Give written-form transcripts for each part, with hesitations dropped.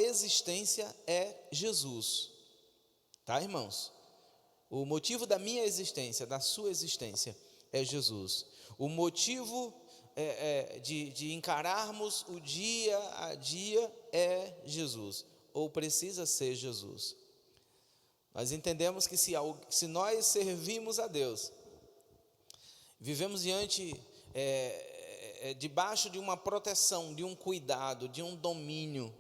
existência é Jesus. Tá, irmãos? O motivo da minha existência, da sua existência, é Jesus. O motivo de encararmos o dia a dia é Jesus, ou precisa ser Jesus. Nós entendemos que se nós servimos a Deus, vivemos debaixo de uma proteção, de um cuidado, de um domínio,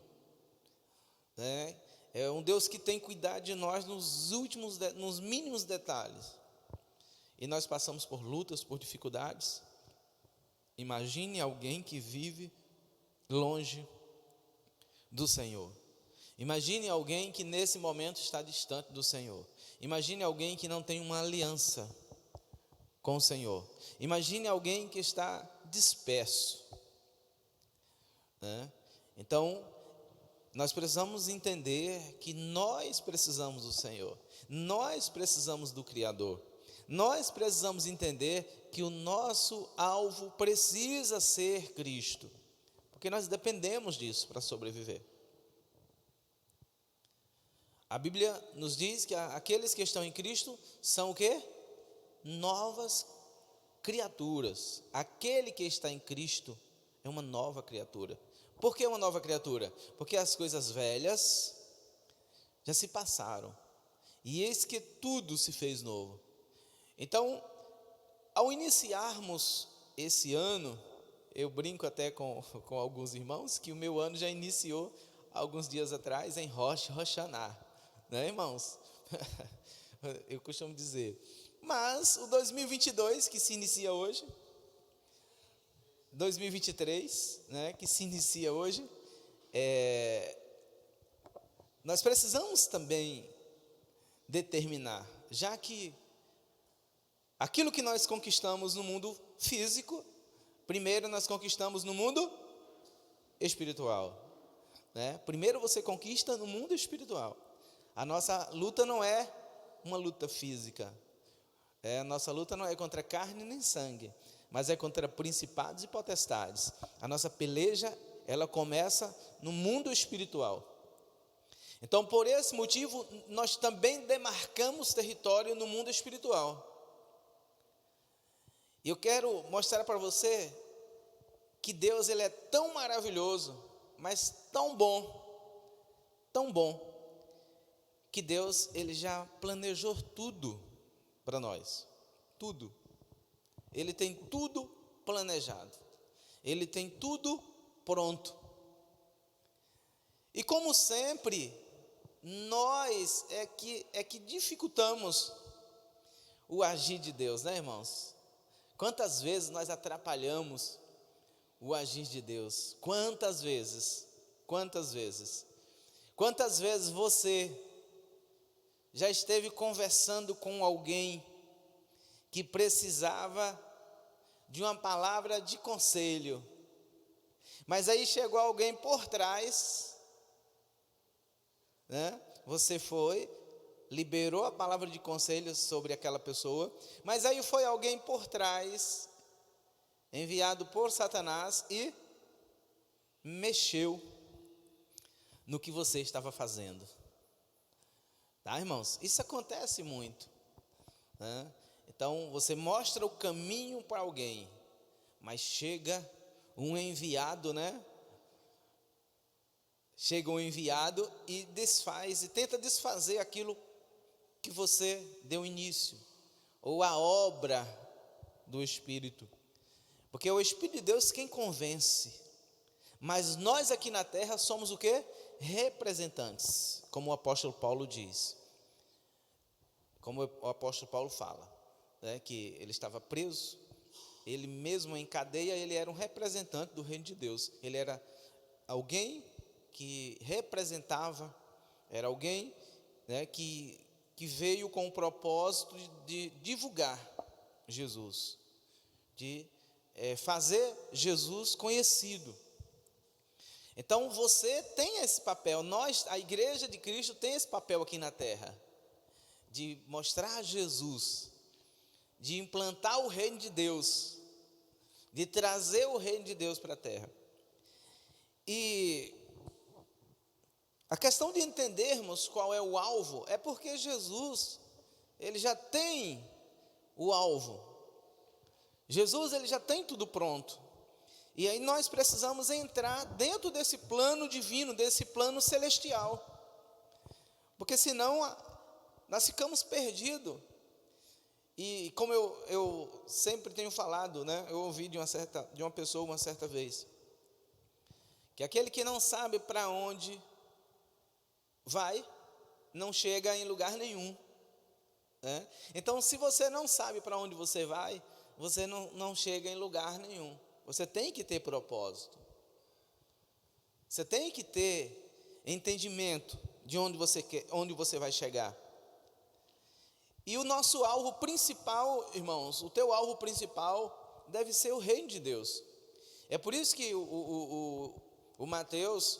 né? É um Deus que tem cuidado de nós nos mínimos detalhes. E nós passamos por lutas, por dificuldades. Imagine alguém que vive longe do Senhor. Imagine alguém que nesse momento está distante do Senhor. Imagine alguém que não tem uma aliança com o Senhor. Imagine alguém que está disperso, né? Então, nós precisamos entender que nós precisamos do Senhor, nós precisamos do Criador, nós precisamos entender que o nosso alvo precisa ser Cristo, porque nós dependemos disso para sobreviver. A Bíblia nos diz que aqueles que estão em Cristo são o quê? Novas criaturas. Aquele que está em Cristo é uma nova criatura. Por que uma nova criatura? Porque as coisas velhas já se passaram, e eis que tudo se fez novo. Então, ao iniciarmos esse ano, eu brinco até com alguns irmãos, que o meu ano já iniciou alguns dias atrás em Rosh Hashanah, né, irmãos? Eu costumo dizer, mas o 2022 que se inicia hoje, 2023, né, que se inicia hoje, nós precisamos também determinar, já que aquilo que nós conquistamos no mundo físico, primeiro nós conquistamos no mundo espiritual, né? Primeiro você conquista no mundo espiritual. A nossa luta não é uma luta física, a nossa luta não é contra carne nem sangue, mas é contra principados e potestades. A nossa peleja, ela começa no mundo espiritual. Então, por esse motivo, nós também demarcamos território no mundo espiritual. E eu quero mostrar para você que Deus, ele é tão maravilhoso, mas tão bom, que Deus, ele já planejou tudo para nós, tudo. Ele tem tudo planejado, ele tem tudo pronto. E como sempre, nós é que dificultamos o agir de Deus, né, irmãos? Quantas vezes nós atrapalhamos o agir de Deus? Quantas vezes você já esteve conversando com alguém que precisava de uma palavra de conselho, mas aí chegou alguém por trás, né? Você foi, liberou a palavra de conselho sobre aquela pessoa, mas aí foi alguém por trás, enviado por Satanás, e mexeu no que você estava fazendo. Tá, irmãos? Isso acontece muito, né? Então, você mostra o caminho para alguém, mas chega um enviado, né? Chega um enviado e desfaz, e tenta desfazer aquilo que você deu início, ou a obra do Espírito. Porque é o Espírito de Deus quem convence, mas nós aqui na terra somos o quê? Representantes, como o apóstolo Paulo diz, como o apóstolo Paulo fala, né, que ele estava preso, ele mesmo em cadeia, ele era um representante do reino de Deus, ele era alguém que representava, era alguém, né, que veio com o propósito de divulgar Jesus, de fazer Jesus conhecido. Então você tem esse papel, nós, a igreja de Cristo, tem esse papel aqui na terra, de mostrar Jesus, de implantar o reino de Deus, de trazer o reino de Deus para a terra. E A questão de entendermos qual é o alvo é porque Jesus, ele já tem o alvo. Jesus, ele já tem tudo pronto. E aí nós precisamos entrar dentro desse plano divino, desse plano celestial. Porque senão nós ficamos perdidos. E como eu sempre tenho falado, né? Eu ouvi de uma pessoa uma certa vez, que aquele que não sabe para onde vai, não chega em lugar nenhum, né? Então, se você não sabe para onde você vai, você não chega em lugar nenhum. Você tem que ter propósito. Você tem que ter entendimento de onde você vai chegar. E o nosso alvo principal, irmãos, o teu alvo principal deve ser o reino de Deus. É por isso que o Mateus,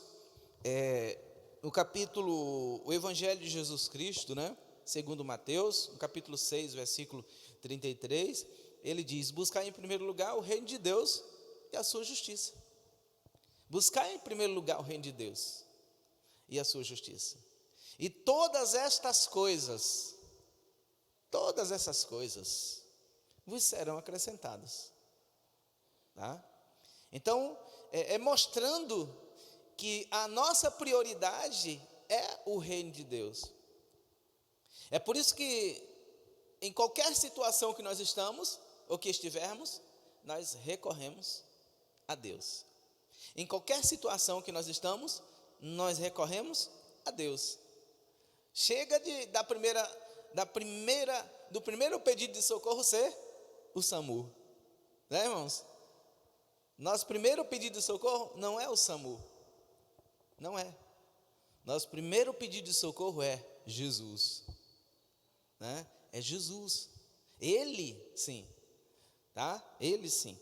o Evangelho de Jesus Cristo, né? Segundo Mateus, no capítulo 6, versículo 33, ele diz: buscar em primeiro lugar o reino de Deus e a sua justiça. Buscar em primeiro lugar o reino de Deus e a sua justiça. E todas essas coisas vos serão acrescentadas. Tá? Então, mostrando que a nossa prioridade é o reino de Deus. É por isso que em qualquer situação que nós estamos, ou que estivermos, nós recorremos a Deus. Em qualquer situação que nós estamos, nós recorremos a Deus. Chega do primeiro pedido de socorro ser o SAMU, né, irmãos? Nosso primeiro pedido de socorro não é o SAMU, não é. Nosso primeiro pedido de socorro é Jesus, né? É Jesus, Ele sim, tá? Ele sim.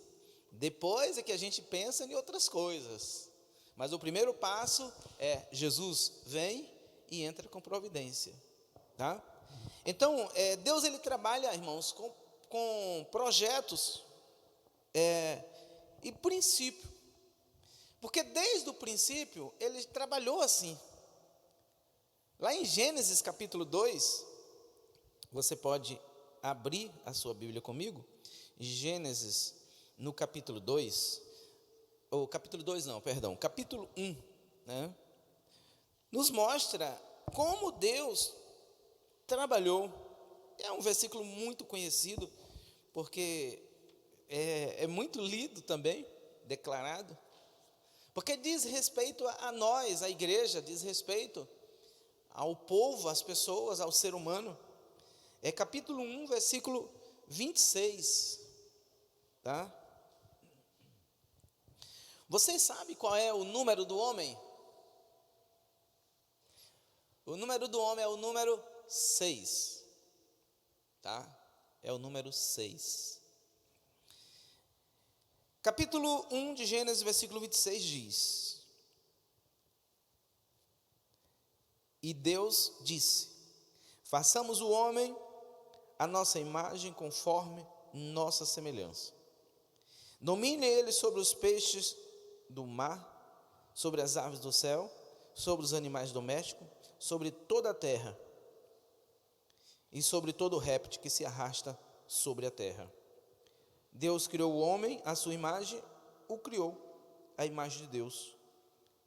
Depois é que a gente pensa em outras coisas, mas o primeiro passo é Jesus vem e entra com providência, tá? Então, Deus, ele trabalha, irmãos, com projetos e princípio, porque desde o princípio ele trabalhou assim. Lá em Gênesis capítulo 2, você pode abrir a sua Bíblia comigo, Gênesis no capítulo 2, ou capítulo 2 não, perdão, capítulo 1, né? Nos mostra como Deus trabalhou. É um versículo muito conhecido, porque é muito lido também, declarado, porque diz respeito a nós, a igreja, diz respeito ao povo, às pessoas, ao ser humano. É capítulo 1, versículo 26, tá? Vocês sabem qual é o número do homem? O número do homem é o número 6, tá? É o número 6. Capítulo 1 de Gênesis, versículo 26 diz: e Deus disse: façamos o homem a nossa imagem, conforme nossa semelhança. Domine ele sobre os peixes do mar, sobre as aves do céu, sobre os animais domésticos, sobre toda a terra e sobre todo réptil que se arrasta sobre a terra. Deus criou o homem à sua imagem, o criou, a imagem de Deus.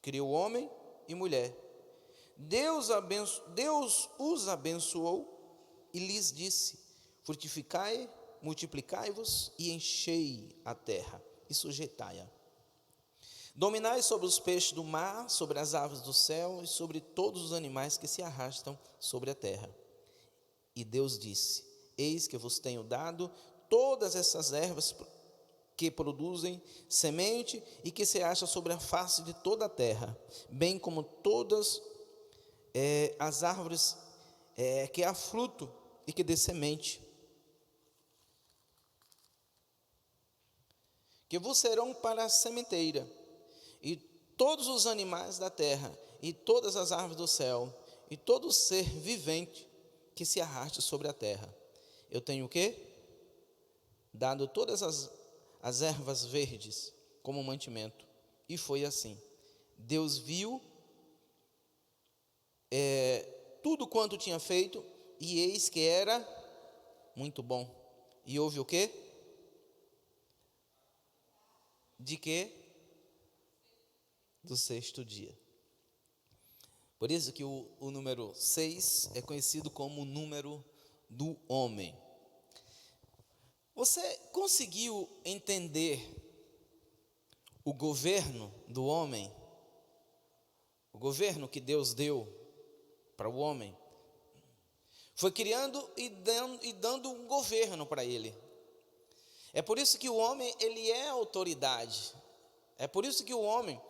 Criou homem e mulher. Deus os abençoou e lhes disse: frutificai, multiplicai-vos e enchei a terra e sujeitai-a. Dominai sobre os peixes do mar, sobre as aves do céu e sobre todos os animais que se arrastam sobre a terra. E Deus disse: eis que vos tenho dado todas essas ervas que produzem semente e que se acham sobre a face de toda a terra, bem como todas as árvores que há fruto e que dê semente, que vos serão para a sementeira, e todos os animais da terra, e todas as árvores do céu, e todo ser vivente que se arraste sobre a terra. Eu tenho o quê? Dado todas as ervas verdes como mantimento. E foi assim. Deus viu tudo quanto tinha feito, e eis que era muito bom. E houve o quê? De quê? Do sexto dia. Por isso que o número 6 é conhecido como o número do homem. Você conseguiu entender o governo do homem? O governo que Deus deu para o homem? Foi criando e dando um governo para ele. É por isso que o homem, ele é autoridade. É por isso que o homem,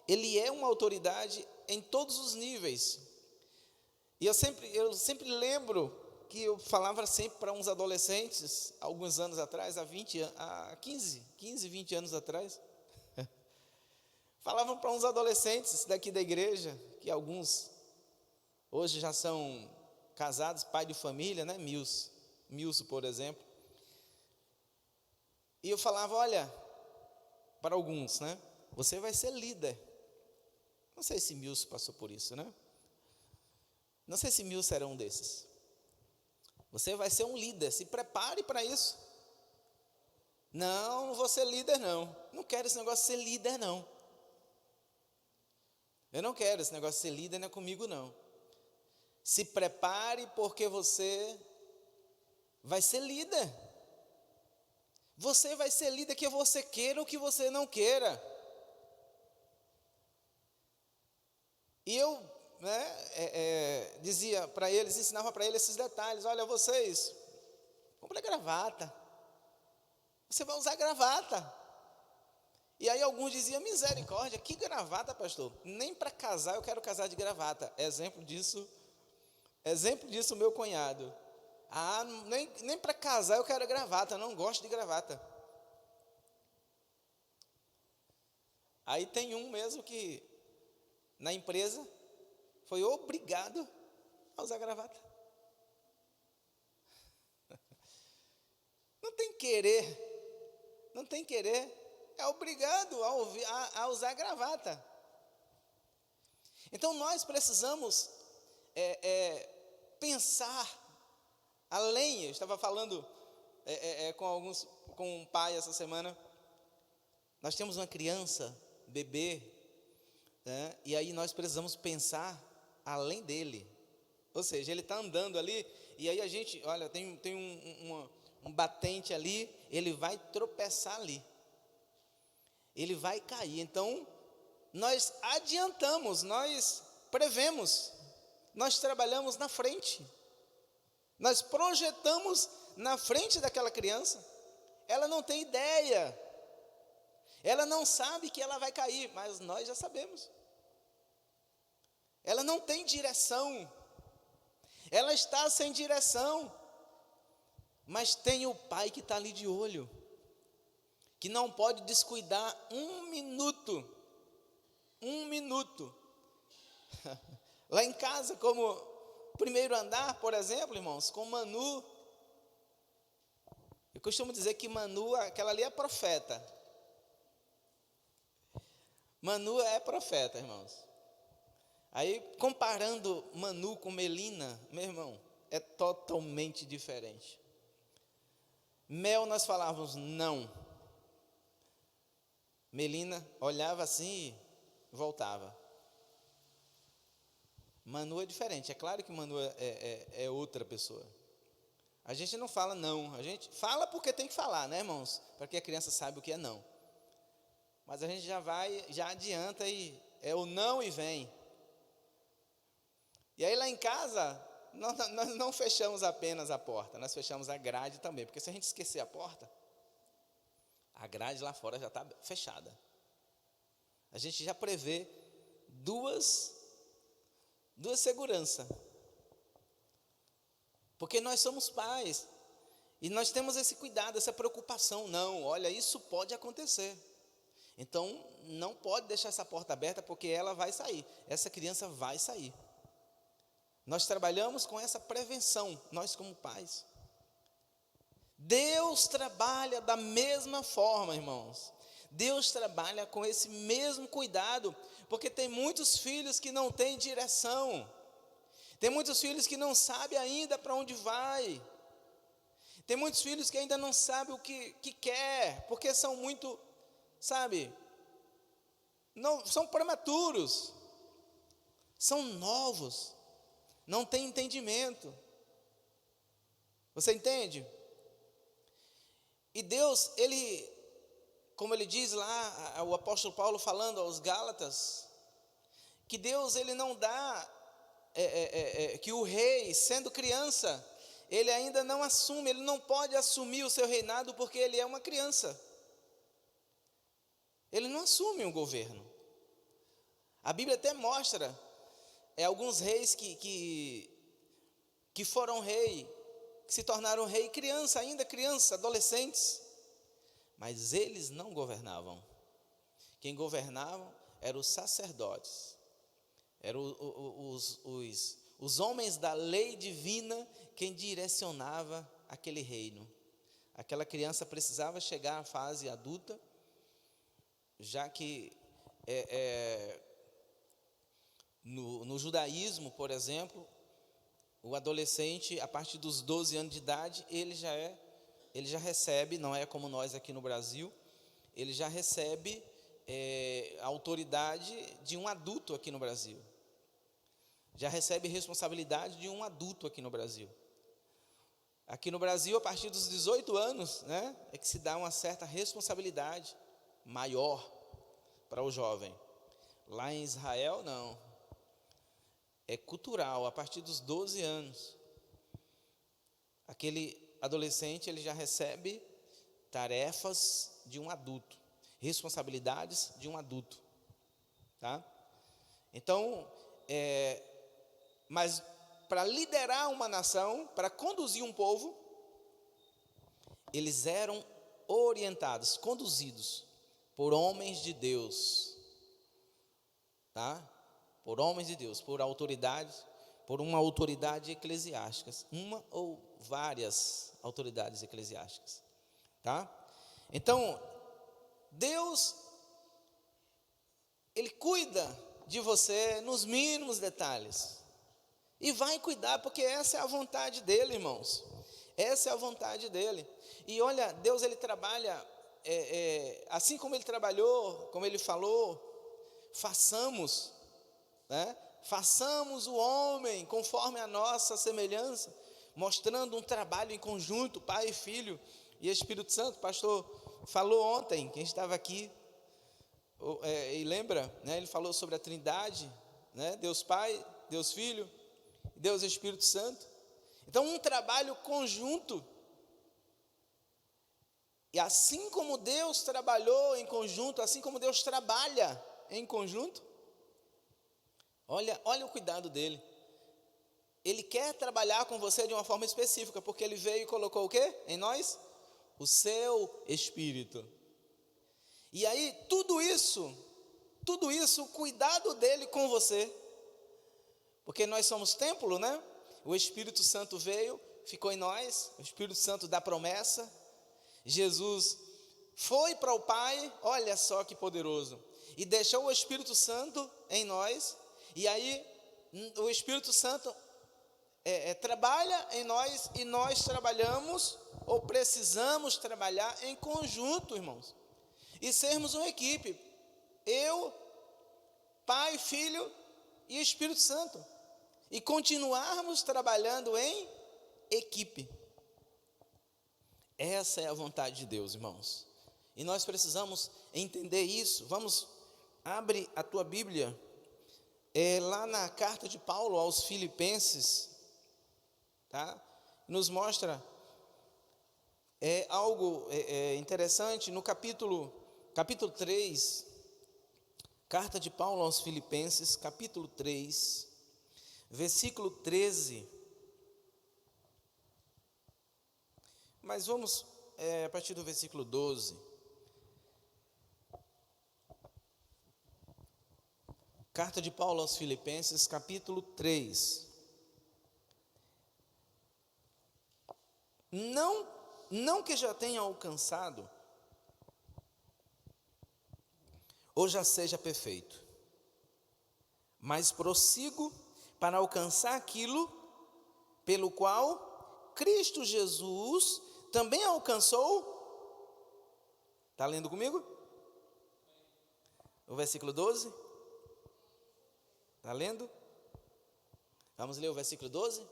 ele é uma autoridade em todos os níveis. E eu sempre lembro que eu falava sempre para uns adolescentes, alguns anos atrás, há 15, 20 anos atrás. Falavam para uns adolescentes daqui da igreja, que alguns hoje já são casados, pai de família, né? Milson, por exemplo. E eu falava, olha, para alguns, né? Você vai ser líder. Não sei se Milson passou por isso, né? Não sei se Milson era um desses. Você vai ser um líder, se prepare para isso. Não vou ser líder não. Não quero esse negócio de ser líder não. Eu não quero esse negócio de ser líder, não é comigo não. Se prepare porque você vai ser líder. Você vai ser líder que você queira ou que você não queira. E eu dizia para eles, ensinava para eles esses detalhes. Olha, vocês, compre gravata. Você vai usar gravata. E aí alguns diziam, misericórdia, que gravata, pastor? Nem para casar eu quero casar de gravata. Exemplo disso o meu cunhado. Nem para casar eu quero gravata, não gosto de gravata. Aí tem um mesmo que, na empresa, foi obrigado a usar gravata. Não tem querer, é obrigado a usar gravata. Então nós precisamos pensar além. Eu estava falando com um pai essa semana. Nós temos uma criança, bebê, né? E aí nós precisamos pensar além dele. Ou seja, ele está andando ali, e aí a gente, olha, tem um batente ali, ele vai tropeçar ali, ele vai cair. Então nós adiantamos, nós prevemos, nós trabalhamos na frente, nós projetamos na frente daquela criança. Ela não tem ideia, ela não sabe que ela vai cair, mas nós já sabemos. Ela não tem direção, ela está sem direção, mas tem o pai que está ali de olho, que não pode descuidar um minuto. Lá em casa, como primeiro andar, por exemplo, irmãos, com Manu, eu costumo dizer que Manu, aquela ali é profeta. Manu é profeta, irmãos. Aí, comparando Manu com Melina, meu irmão, é totalmente diferente. Mel, nós falávamos não. Melina olhava assim e voltava. Manu é diferente. É claro que Manu é outra pessoa. A gente não fala não. A gente fala porque tem que falar, né, irmãos? Para que a criança saiba o que é não. Mas a gente já adianta e é o não e vem. E aí lá em casa, nós não fechamos apenas a porta, nós fechamos a grade também, porque se a gente esquecer a porta, a grade lá fora já está fechada. A gente já prevê duas seguranças, porque nós somos pais, e nós temos esse cuidado, essa preocupação. Não, olha, isso pode acontecer, então não pode deixar essa porta aberta, porque ela vai sair, essa criança vai sair. Nós trabalhamos com essa prevenção, nós como pais. Deus trabalha da mesma forma, irmãos. Deus trabalha com esse mesmo cuidado, porque tem muitos filhos que não têm direção. Tem muitos filhos que não sabem ainda para onde vai. Tem muitos filhos que ainda não sabem o que quer, porque são muito, sabe, não, são prematuros, são novos, não têm entendimento. Você entende? E Deus, Ele, como Ele diz lá, o apóstolo Paulo falando aos Gálatas, que Deus, Ele não dá, que o rei, sendo criança, ele ainda não assume, ele não pode assumir o seu reinado porque ele é uma criança. Ele não assume um governo. A Bíblia até mostra alguns reis que foram rei, que se tornaram rei criança, ainda criança, adolescentes, mas eles não governavam. Quem governavam eram os sacerdotes, eram os homens da lei divina, quem direcionava aquele reino. Aquela criança precisava chegar à fase adulta, já que no judaísmo, por exemplo, o adolescente, a partir dos 12 anos de idade, ele já recebe, não é como nós aqui no Brasil, ele já recebe a autoridade de um adulto aqui no Brasil. Já recebe responsabilidade de um adulto aqui no Brasil. Aqui no Brasil, a partir dos 18 anos, né, é que se dá uma certa responsabilidade maior para o jovem. Lá em Israel, não. É cultural, a partir dos 12 anos. Aquele adolescente, ele já recebe tarefas de um adulto, responsabilidades de um adulto, tá? Então, mas para liderar uma nação, para conduzir um povo, eles eram orientados, conduzidos por homens de Deus, tá? Por homens de Deus, por autoridades, por uma autoridade eclesiástica, uma ou várias autoridades eclesiásticas, tá? Então, Deus, Ele cuida de você nos mínimos detalhes, e vai cuidar, porque essa é a vontade dEle, irmãos, essa é a vontade dEle. E olha, Deus, Ele trabalha, assim como Ele trabalhou, como Ele falou, façamos, né? Façamos o homem conforme a nossa semelhança, mostrando um trabalho em conjunto, Pai, Filho e Espírito Santo. O pastor falou ontem, quem estava aqui, e lembra, né? Ele falou sobre a Trindade, né? Deus Pai, Deus Filho, Deus Espírito Santo. Então, um trabalho conjunto. E assim como Deus trabalhou em conjunto, assim como Deus trabalha em conjunto, olha o cuidado dele. Ele quer trabalhar com você de uma forma específica, porque ele veio e colocou o quê em nós? O seu Espírito. E aí, tudo isso, o cuidado dele com você, porque nós somos templo, né? O Espírito Santo veio, ficou em nós, o Espírito Santo dá promessa. Jesus foi para o Pai, olha só que poderoso, e deixou o Espírito Santo em nós, e aí o Espírito Santo trabalha em nós, e nós trabalhamos, ou precisamos trabalhar em conjunto, irmãos, e sermos uma equipe, eu, Pai, Filho e Espírito Santo, e continuarmos trabalhando em equipe. Essa é a vontade de Deus, irmãos, e nós precisamos entender isso. Vamos, abre a tua Bíblia, lá na carta de Paulo aos Filipenses, tá? Nos mostra algo interessante no capítulo 3, carta de Paulo aos Filipenses, capítulo 3, versículo 13. Mas vamos a partir do versículo 12. Carta de Paulo aos Filipenses, capítulo 3. Não que já tenha alcançado, ou já seja perfeito, mas prossigo para alcançar aquilo pelo qual Cristo Jesus também alcançou. Está lendo comigo? O versículo 12. Está lendo? Vamos ler o versículo 12?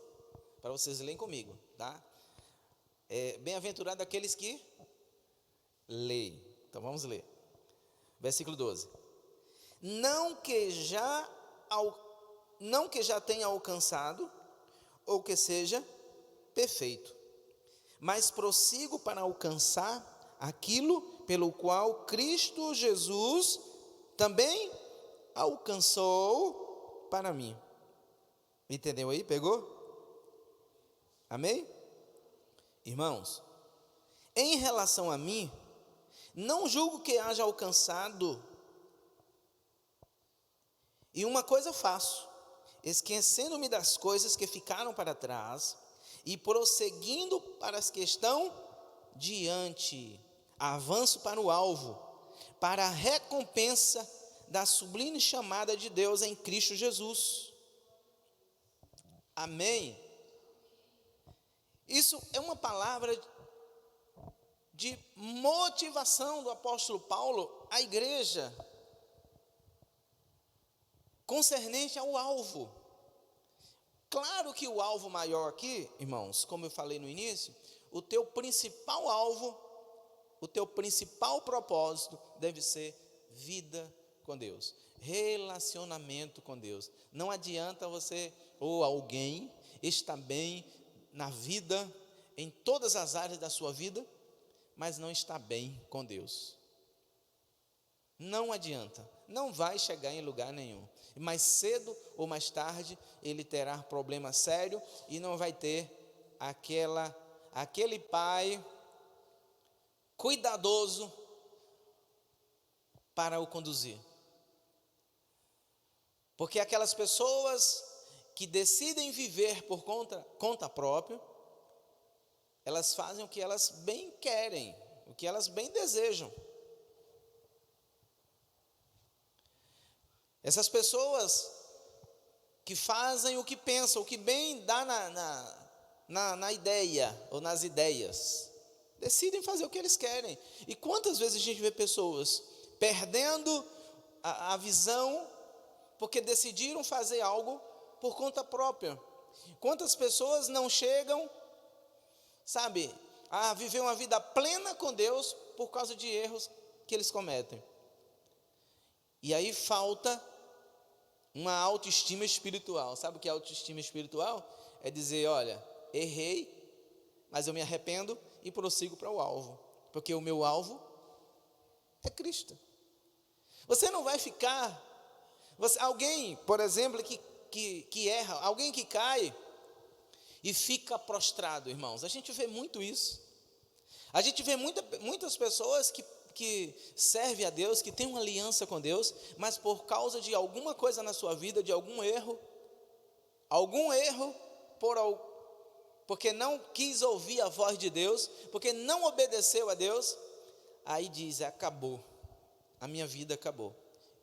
Para vocês lerem comigo, tá? Bem-aventurado aqueles que leem. Então vamos ler. Versículo 12. Não que já tenha alcançado, ou que seja perfeito, mas prossigo para alcançar aquilo pelo qual Cristo Jesus também alcançou para mim. Entendeu aí? Pegou? Amém? Irmãos, em relação a mim, não julgo que haja alcançado, e uma coisa faço, esquecendo-me das coisas que ficaram para trás e prosseguindo para as que estão diante, avanço para o alvo, para a recompensa da sublime chamada de Deus em Cristo Jesus. Amém? Isso é uma palavra de motivação do apóstolo Paulo à igreja, concernente ao alvo. Claro que o alvo maior aqui, irmãos, como eu falei no início, o teu principal alvo, o teu principal propósito deve ser vida com Deus, relacionamento com Deus. Não adianta você ou alguém estar bem na vida, em todas as áreas da sua vida, mas não está bem com Deus. Não adianta, não vai chegar em lugar nenhum. Mais cedo ou mais tarde ele terá problema sério e não vai ter aquele pai cuidadoso para o conduzir. Porque aquelas pessoas que decidem viver por conta própria, elas fazem o que elas bem querem, o que elas bem desejam. Essas pessoas que fazem o que pensam, o que bem dá na ideia ou nas ideias, decidem fazer o que eles querem. E quantas vezes a gente vê pessoas perdendo a visão porque decidiram fazer algo por conta própria? Quantas pessoas não chegam, a viver uma vida plena com Deus por causa de erros que eles cometem? E aí falta uma autoestima espiritual. Sabe o que é autoestima espiritual? É dizer, olha, errei, mas eu me arrependo e prossigo para o alvo, porque o meu alvo é Cristo. Você não vai ficar, alguém, por exemplo, que erra, alguém que cai e fica prostrado, irmãos, a gente vê muito isso. A gente vê muitas pessoas que servem a Deus, que têm uma aliança com Deus, mas por causa de alguma coisa na sua vida, de algum erro, porque não quis ouvir a voz de Deus, porque não obedeceu a Deus, aí diz, acabou, a minha vida acabou.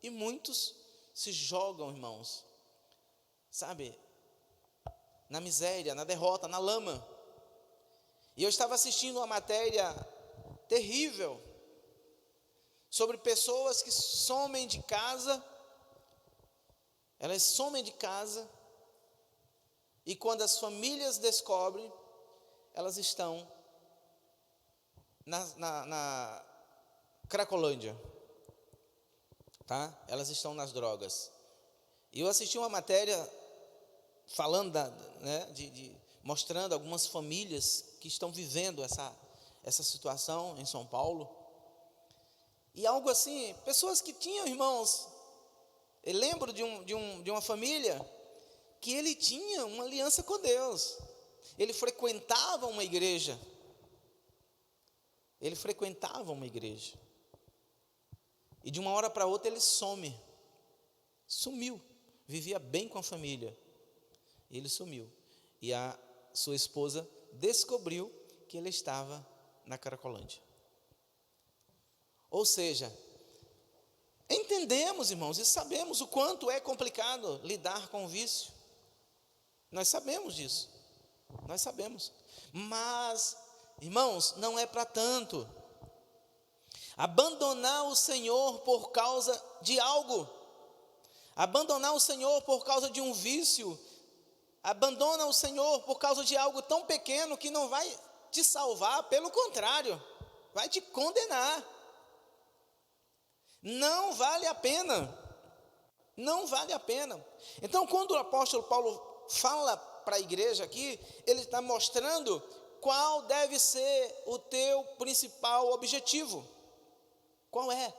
E muitos se jogam, irmãos, na miséria, na derrota, na lama. E eu estava assistindo uma matéria terrível sobre pessoas que somem de casa. Elas somem de casa e quando as famílias descobrem, elas estão na Cracolândia, tá? Elas estão nas drogas. E eu assisti uma matéria falando mostrando algumas famílias que estão vivendo essa situação em São Paulo. E algo assim, pessoas que tinham, irmãos, eu lembro de uma família que ele tinha uma aliança com Deus. Ele frequentava uma igreja. E de uma hora para outra ele sumiu. Vivia bem com a família. E ele sumiu. E a sua esposa descobriu que ele estava na Cracolândia. Ou seja, entendemos, irmãos, e sabemos o quanto é complicado lidar com o vício. Nós sabemos disso. Nós sabemos. Mas, irmãos, não é para tanto. Abandonar o Senhor por causa de algo. Abandonar o Senhor por causa de um vício. Abandona o Senhor por causa de algo tão pequeno que não vai te salvar, pelo contrário, vai te condenar. Não vale a pena. Não vale a pena. Então, quando o apóstolo Paulo fala para a igreja aqui, ele está mostrando qual deve ser o teu principal objetivo. Qual é?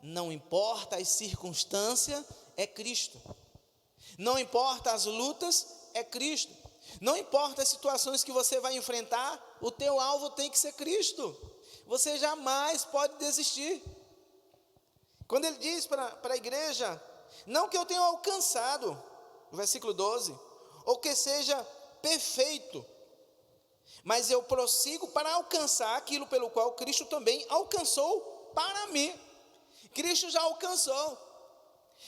Não importa as circunstâncias, é Cristo. Não importa as lutas, é Cristo. Não importa as situações que você vai enfrentar, o teu alvo tem que ser Cristo. Você jamais pode desistir. Quando ele diz para a igreja, não que eu tenha alcançado, no versículo 12, ou que seja perfeito, mas eu prossigo para alcançar aquilo pelo qual Cristo também alcançou para mim. Cristo já alcançou.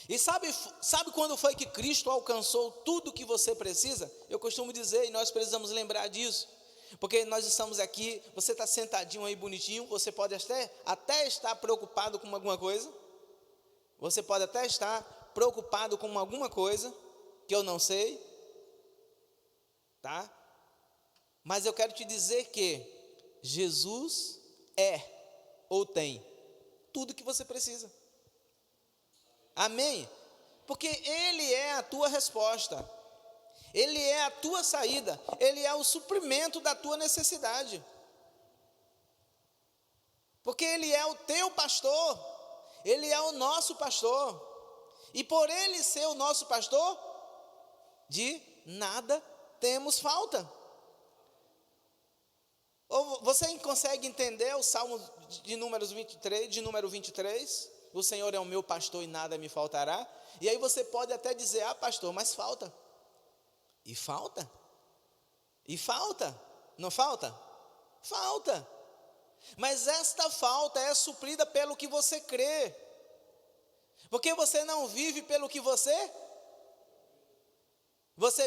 E sabe quando foi que Cristo alcançou tudo que você precisa? Eu costumo dizer, e nós precisamos lembrar disso, porque nós estamos aqui, você está sentadinho aí bonitinho, você pode até estar preocupado com alguma coisa, você pode até estar preocupado com alguma coisa, que eu não sei, tá? Mas eu quero te dizer que Jesus é, ou tem, tudo que você precisa. Amém? Porque Ele é a tua resposta, Ele é a tua saída, Ele é o suprimento da tua necessidade. Porque Ele é o teu pastor, Ele é o nosso pastor. E por Ele ser o nosso pastor, de nada temos falta. Ou você consegue entender o Salmo de número 23? O Senhor é o meu pastor e nada me faltará. E aí você pode até dizer, pastor, mas falta. E falta? E falta? Não falta? Falta. Mas esta falta é suprida pelo que você crê. Porque você não vive pelo que você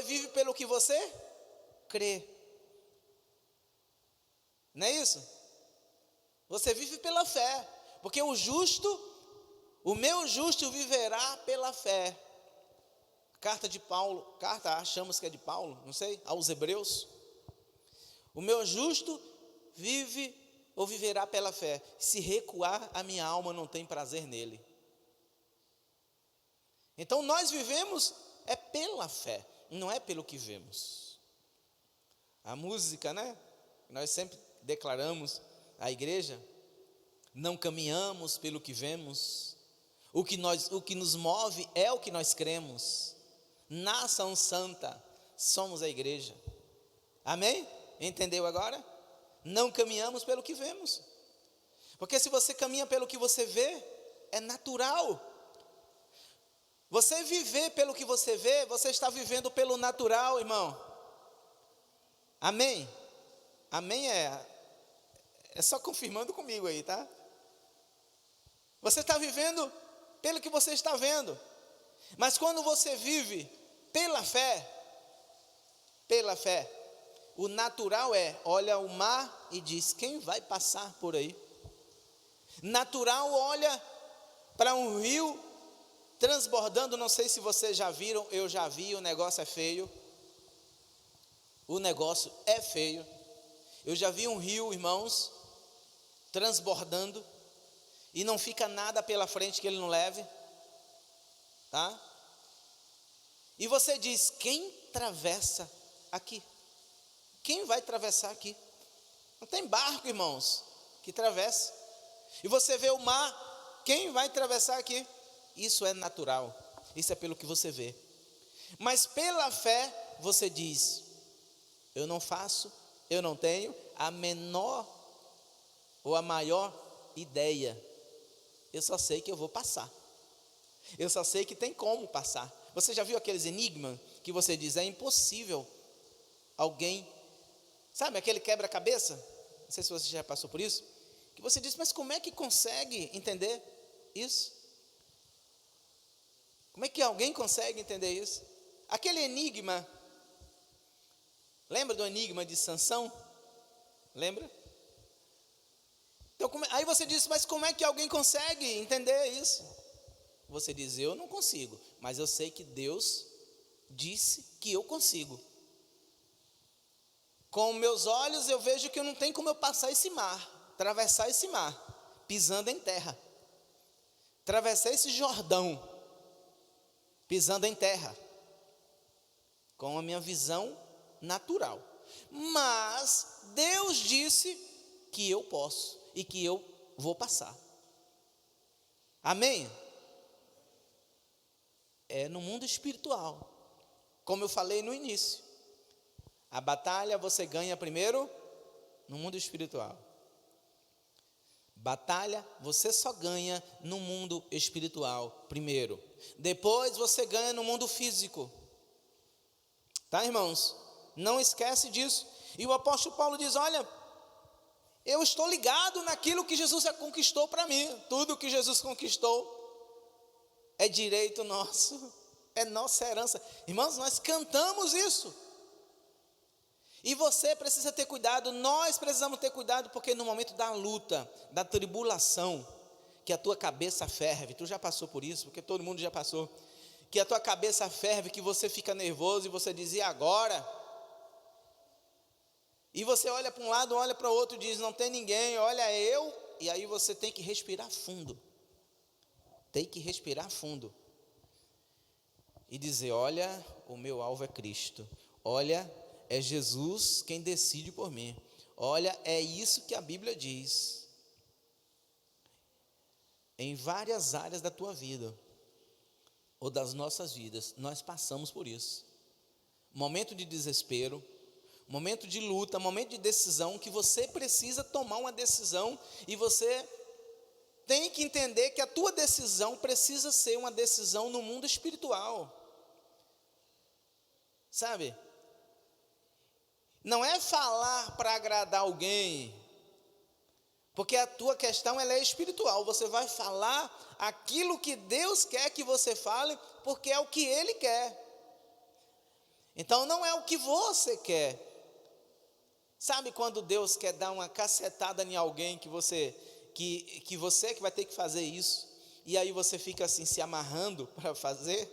vive pelo que você crê. Não é isso? Você vive pela fé. Porque o meu justo viverá pela fé. Carta de Paulo, achamos que é de Paulo, não sei, aos Hebreus. O meu justo vive ou viverá pela fé. Se recuar, a minha alma não tem prazer nele. Então nós vivemos é pela fé, não é pelo que vemos. A música, né? Nós sempre declaramos à igreja, não caminhamos pelo que vemos. O que nos move é o que nós cremos. Nação santa, somos a igreja. Amém? Entendeu agora? Não caminhamos pelo que vemos. Porque se você caminha pelo que você vê, é natural. Você viver pelo que você vê, você está vivendo pelo natural, irmão. Amém? Amém é só confirmando comigo aí, tá? Você está vivendo pelo que você está vendo. Mas quando você vive pela fé, o natural olha o mar e diz, quem vai passar por aí? Natural olha para um rio transbordando, não sei se vocês já viram, eu já vi, o negócio é feio. O negócio é feio. Eu já vi um rio, irmãos, transbordando, e não fica nada pela frente que ele não leve, tá? E você diz, quem atravessa aqui? Quem vai atravessar aqui? Não tem barco, irmãos, que atravesse. E você vê o mar, quem vai atravessar aqui? Isso é natural, isso é pelo que você vê. Mas pela fé, você diz, eu não faço, eu não tenho a menor ou a maior ideia. Eu só sei que eu vou passar. Eu só sei que tem como passar. Você já viu aqueles enigmas que você diz, é impossível alguém, sabe aquele quebra-cabeça? Não sei se você já passou por isso. Que você diz, mas como é que consegue entender isso? Como é que alguém consegue entender isso? Aquele enigma Lembra do enigma de Sansão? Lembra? Então, aí você diz, mas como é que alguém consegue entender isso? Você diz, eu não consigo, mas eu sei que Deus disse que eu consigo. Com meus olhos eu vejo que não tem como eu passar esse mar, atravessar esse mar, pisando em terra. Atravessar esse Jordão, pisando em terra, com a minha visão natural. Mas Deus disse que eu posso e que eu vou passar. Amém? É no mundo espiritual, como eu falei no início. A batalha você ganha primeiro no mundo espiritual. Batalha você só ganha no mundo espiritual primeiro. Depois você ganha no mundo físico. Tá, irmãos? Não esquece disso. E o apóstolo Paulo diz, olha, eu estou ligado naquilo que Jesus já conquistou para mim. Tudo que Jesus conquistou é direito nosso, é nossa herança. Irmãos, nós cantamos isso. E você precisa ter cuidado, nós precisamos ter cuidado, porque no momento da luta, da tribulação, que a tua cabeça ferve, tu já passou por isso, porque todo mundo já passou, que a tua cabeça ferve, que você fica nervoso e você diz, e agora? E você olha para um lado, olha para o outro e diz, não tem ninguém, olha eu, e aí você tem que respirar fundo, e dizer, olha, o meu alvo é Cristo, olha, é Jesus quem decide por mim. Olha, é isso que a Bíblia diz. Em várias áreas da tua vida, ou das nossas vidas, nós passamos por isso. Momento de desespero, momento de luta, momento de decisão, que você precisa tomar uma decisão, e você tem que entender que a tua decisão precisa ser uma decisão no mundo espiritual. Sabe? Não é falar para agradar alguém, porque a tua questão ela é espiritual. Você vai falar aquilo que Deus quer que você fale, porque é o que Ele quer. Então não é o que você quer. Sabe quando Deus quer dar uma cacetada em alguém que você que vai ter que fazer isso, e aí você fica assim se amarrando para fazer?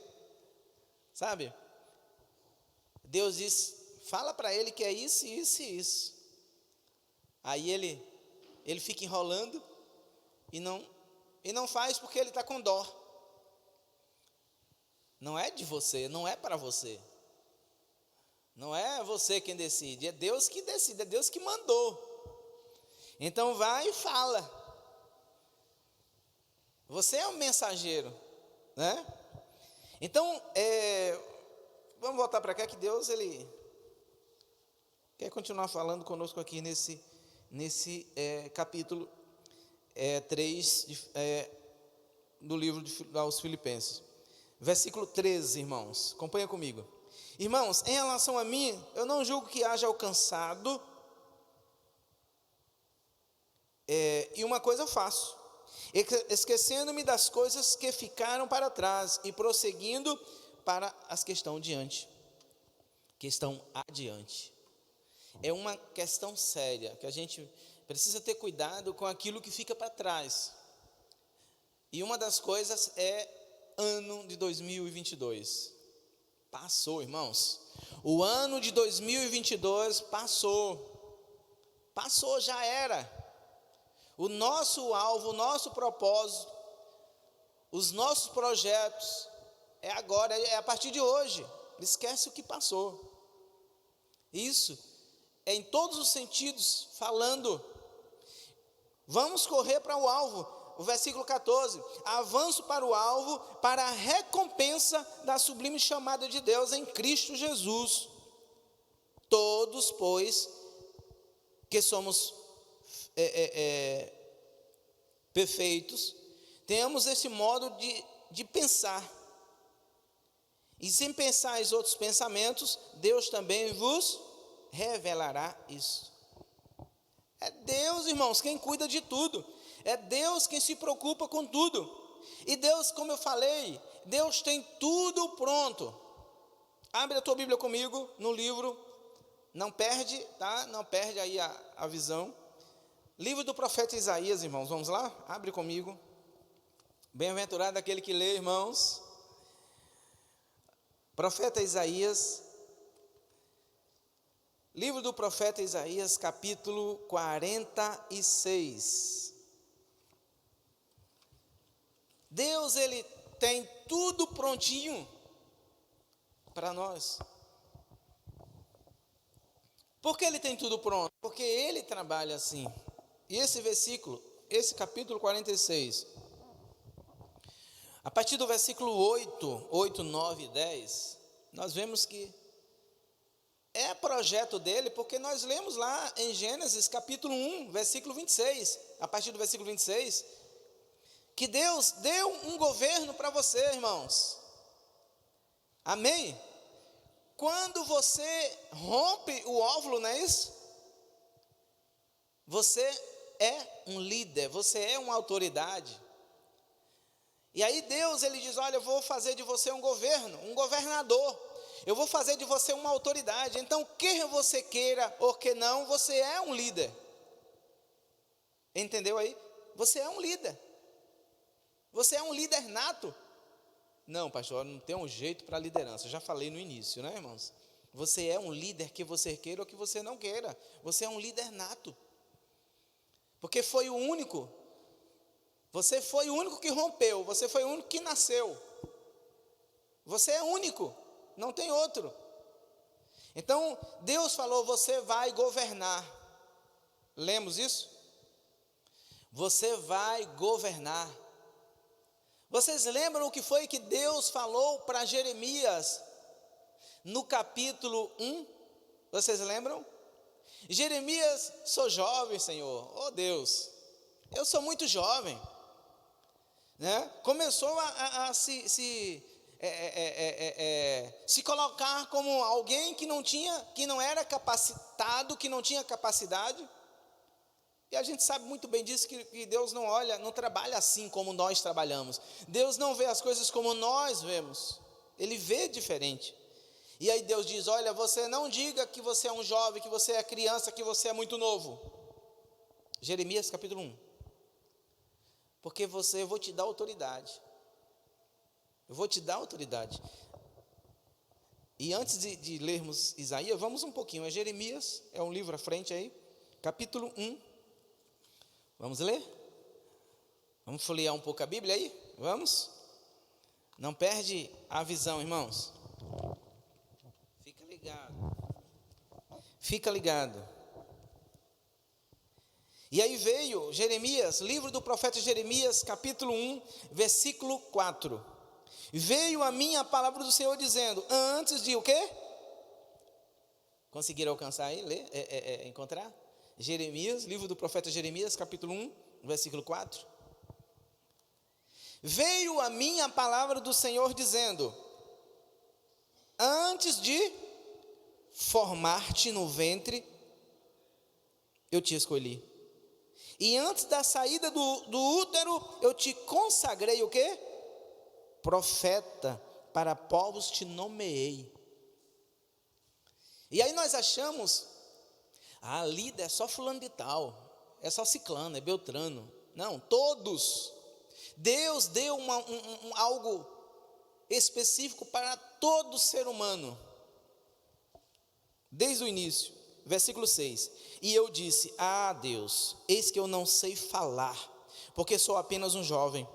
Sabe? Deus diz, fala para ele que é isso, isso e isso. Aí ele fica enrolando e não faz porque ele está com dó. Não é de você, não é para você. Não é você quem decide, é Deus que decide, é Deus que mandou. Então vai e fala. Você é um mensageiro, né? Então, vamos voltar para cá, que Deus, Ele quer continuar falando conosco aqui nesse capítulo 3 do livro aos Filipenses. Versículo 13, irmãos, acompanha comigo. Irmãos, em relação a mim, eu não julgo que haja alcançado, e uma coisa eu faço, esquecendo-me das coisas que ficaram para trás e prosseguindo para as que estão adiante. É uma questão séria, que a gente precisa ter cuidado com aquilo que fica para trás. E uma das coisas é ano de 2022. Passou, irmãos. O ano de 2022 passou, já era. O nosso alvo, o nosso propósito, os nossos projetos, é agora, é a partir de hoje. Esquece o que passou. Isso é em todos os sentidos, falando. Vamos correr para o alvo. O versículo 14, avanço para o alvo, para a recompensa da sublime chamada de Deus em Cristo Jesus. Todos, pois, que somos perfeitos, temos esse modo de pensar. E sem pensar os outros pensamentos, Deus também vos revelará isso. É Deus, irmãos, quem cuida de tudo. É Deus quem se preocupa com tudo. E Deus, como eu falei, Deus tem tudo pronto. Abre a tua Bíblia comigo no livro Não perde, tá? Não perde aí a visão. Livro do profeta Isaías, irmãos, vamos lá? Abre comigo. Bem-aventurado aquele que lê, irmãos. Profeta Isaías. Livro do profeta Isaías, capítulo 46. Deus, Ele tem tudo prontinho para nós. Por que Ele tem tudo pronto? Porque Ele trabalha assim. E esse versículo, esse capítulo 46, a partir do versículo 8, 9 e 10, nós vemos que é projeto dele, porque nós lemos lá em Gênesis capítulo 1, versículo 26, a partir do versículo 26, que Deus deu um governo para você, irmãos. Amém? Quando você rompe o óvulo, não é isso? Você é um líder, você é uma autoridade. E aí Deus, Ele diz, olha, eu vou fazer de você um governo, um governador. Eu vou fazer de você uma autoridade. Então, quer você queira ou que não, você é um líder. Entendeu aí? Você é um líder. Você é um líder nato. Não, pastor, não tem um jeito para liderança. Eu já falei no início, né, irmãos? Você é um líder que você queira ou que você não queira. Você é um líder nato. Porque foi o único. Você foi o único que rompeu. Você foi o único que nasceu. Você é único. Não tem outro. Então, Deus falou, você vai governar. Lemos isso? Você vai governar. Vocês lembram o que foi que Deus falou para Jeremias no capítulo 1? Vocês lembram? Jeremias, sou jovem, Senhor. Oh Deus, eu sou muito jovem, né? Começou a se colocar como alguém que não era capacitado, que não tinha capacidade. E a gente sabe muito bem disso, que Deus não trabalha assim como nós trabalhamos. Deus não vê as coisas como nós vemos. Ele vê diferente. E aí Deus diz, olha, você não diga que você é um jovem, que você é criança, que você é muito novo. Jeremias capítulo 1. Porque eu vou te dar autoridade. Eu vou te dar autoridade. E antes de lermos Isaías, vamos um pouquinho. É Jeremias, é um livro à frente aí. Capítulo 1. Vamos ler? Vamos folhear um pouco a Bíblia aí? Vamos? Não perde a visão, irmãos. Fica ligado. Fica ligado. E aí veio Jeremias, livro do profeta Jeremias, capítulo 1, versículo 4. Veio a mim a palavra do Senhor dizendo, antes de o quê? Conseguiram alcançar aí, ler, encontrar? Jeremias, livro do profeta Jeremias, capítulo 1, versículo 4. Veio a mim a palavra do Senhor dizendo, antes de formar-te no ventre, eu te escolhi. E antes da saída do útero, eu te consagrei o quê? Profeta, para povos te nomeei. E aí nós achamos, líder é só fulano de tal, é só ciclano, é beltrano. Não, todos. Deus deu algo específico para todo ser humano. Desde o início, versículo 6. E eu disse, Deus, eis que eu não sei falar, porque sou apenas um jovem.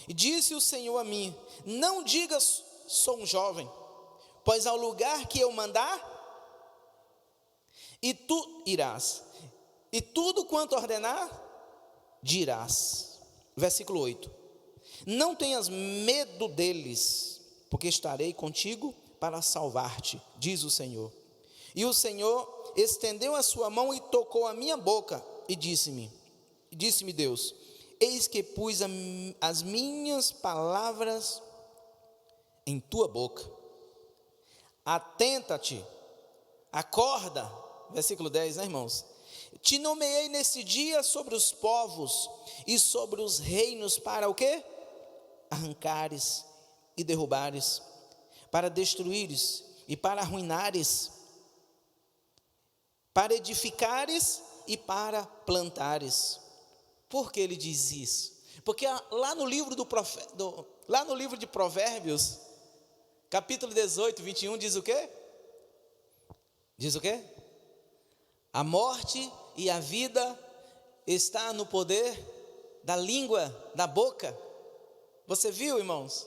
E disse o Senhor a mim, não digas, sou um jovem, pois ao lugar que eu mandar, e tu irás, e tudo quanto ordenar, dirás. Versículo 8. Não tenhas medo deles, porque estarei contigo para salvar-te, diz o Senhor. E o Senhor estendeu a sua mão e tocou a minha boca, e disse-me Deus, eis que pus as minhas palavras em tua boca. Atenta-te, acorda. Versículo 10, né, irmãos? Te nomeei nesse dia sobre os povos e sobre os reinos para o quê? Arrancares e derrubares, para destruíres e para arruinares. para edificares e para plantares. Por que ele diz isso? Porque lá no livro lá no livro de Provérbios, capítulo 18, 21, diz o quê? Diz o quê? A morte e a vida está no poder da língua, da boca. Você viu, irmãos?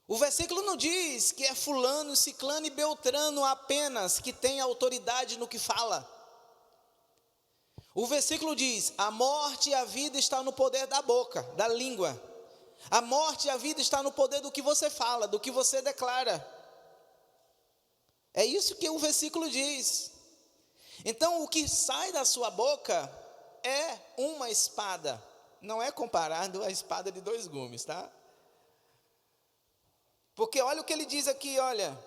O versículo não diz que é fulano, ciclano e beltrano apenas que tem autoridade no que fala. O versículo diz: a morte e a vida está no poder da boca, da língua. A morte e a vida está no poder do que você fala, do que você declara. É isso que o versículo diz. Então, o que sai da sua boca é uma espada. Não é comparado à espada de 2 gumes, tá? Porque olha o que ele diz aqui, olha.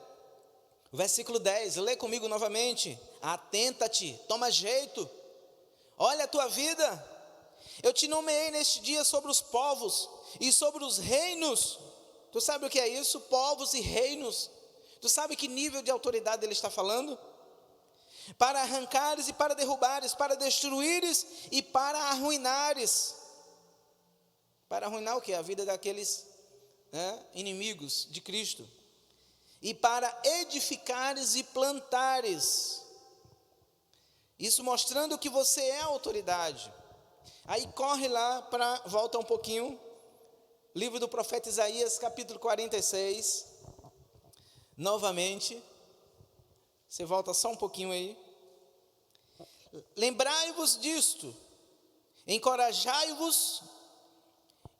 Versículo 10, lê comigo novamente. Atenta-te, toma jeito. Olha a tua vida. Eu te nomeei neste dia sobre os povos e sobre os reinos. Tu sabe o que é isso? Povos e reinos. Tu sabe que nível de autoridade ele está falando? Para arrancares e para derrubares, para destruíres e para arruinares. Para arruinar o quê? A vida daqueles, inimigos de Cristo. E para edificares e plantares. Isso mostrando que você é autoridade. Aí corre lá, volta um pouquinho. Livro do profeta Isaías, capítulo 46. Novamente. Você volta só um pouquinho aí. Lembrai-vos disto, encorajai-vos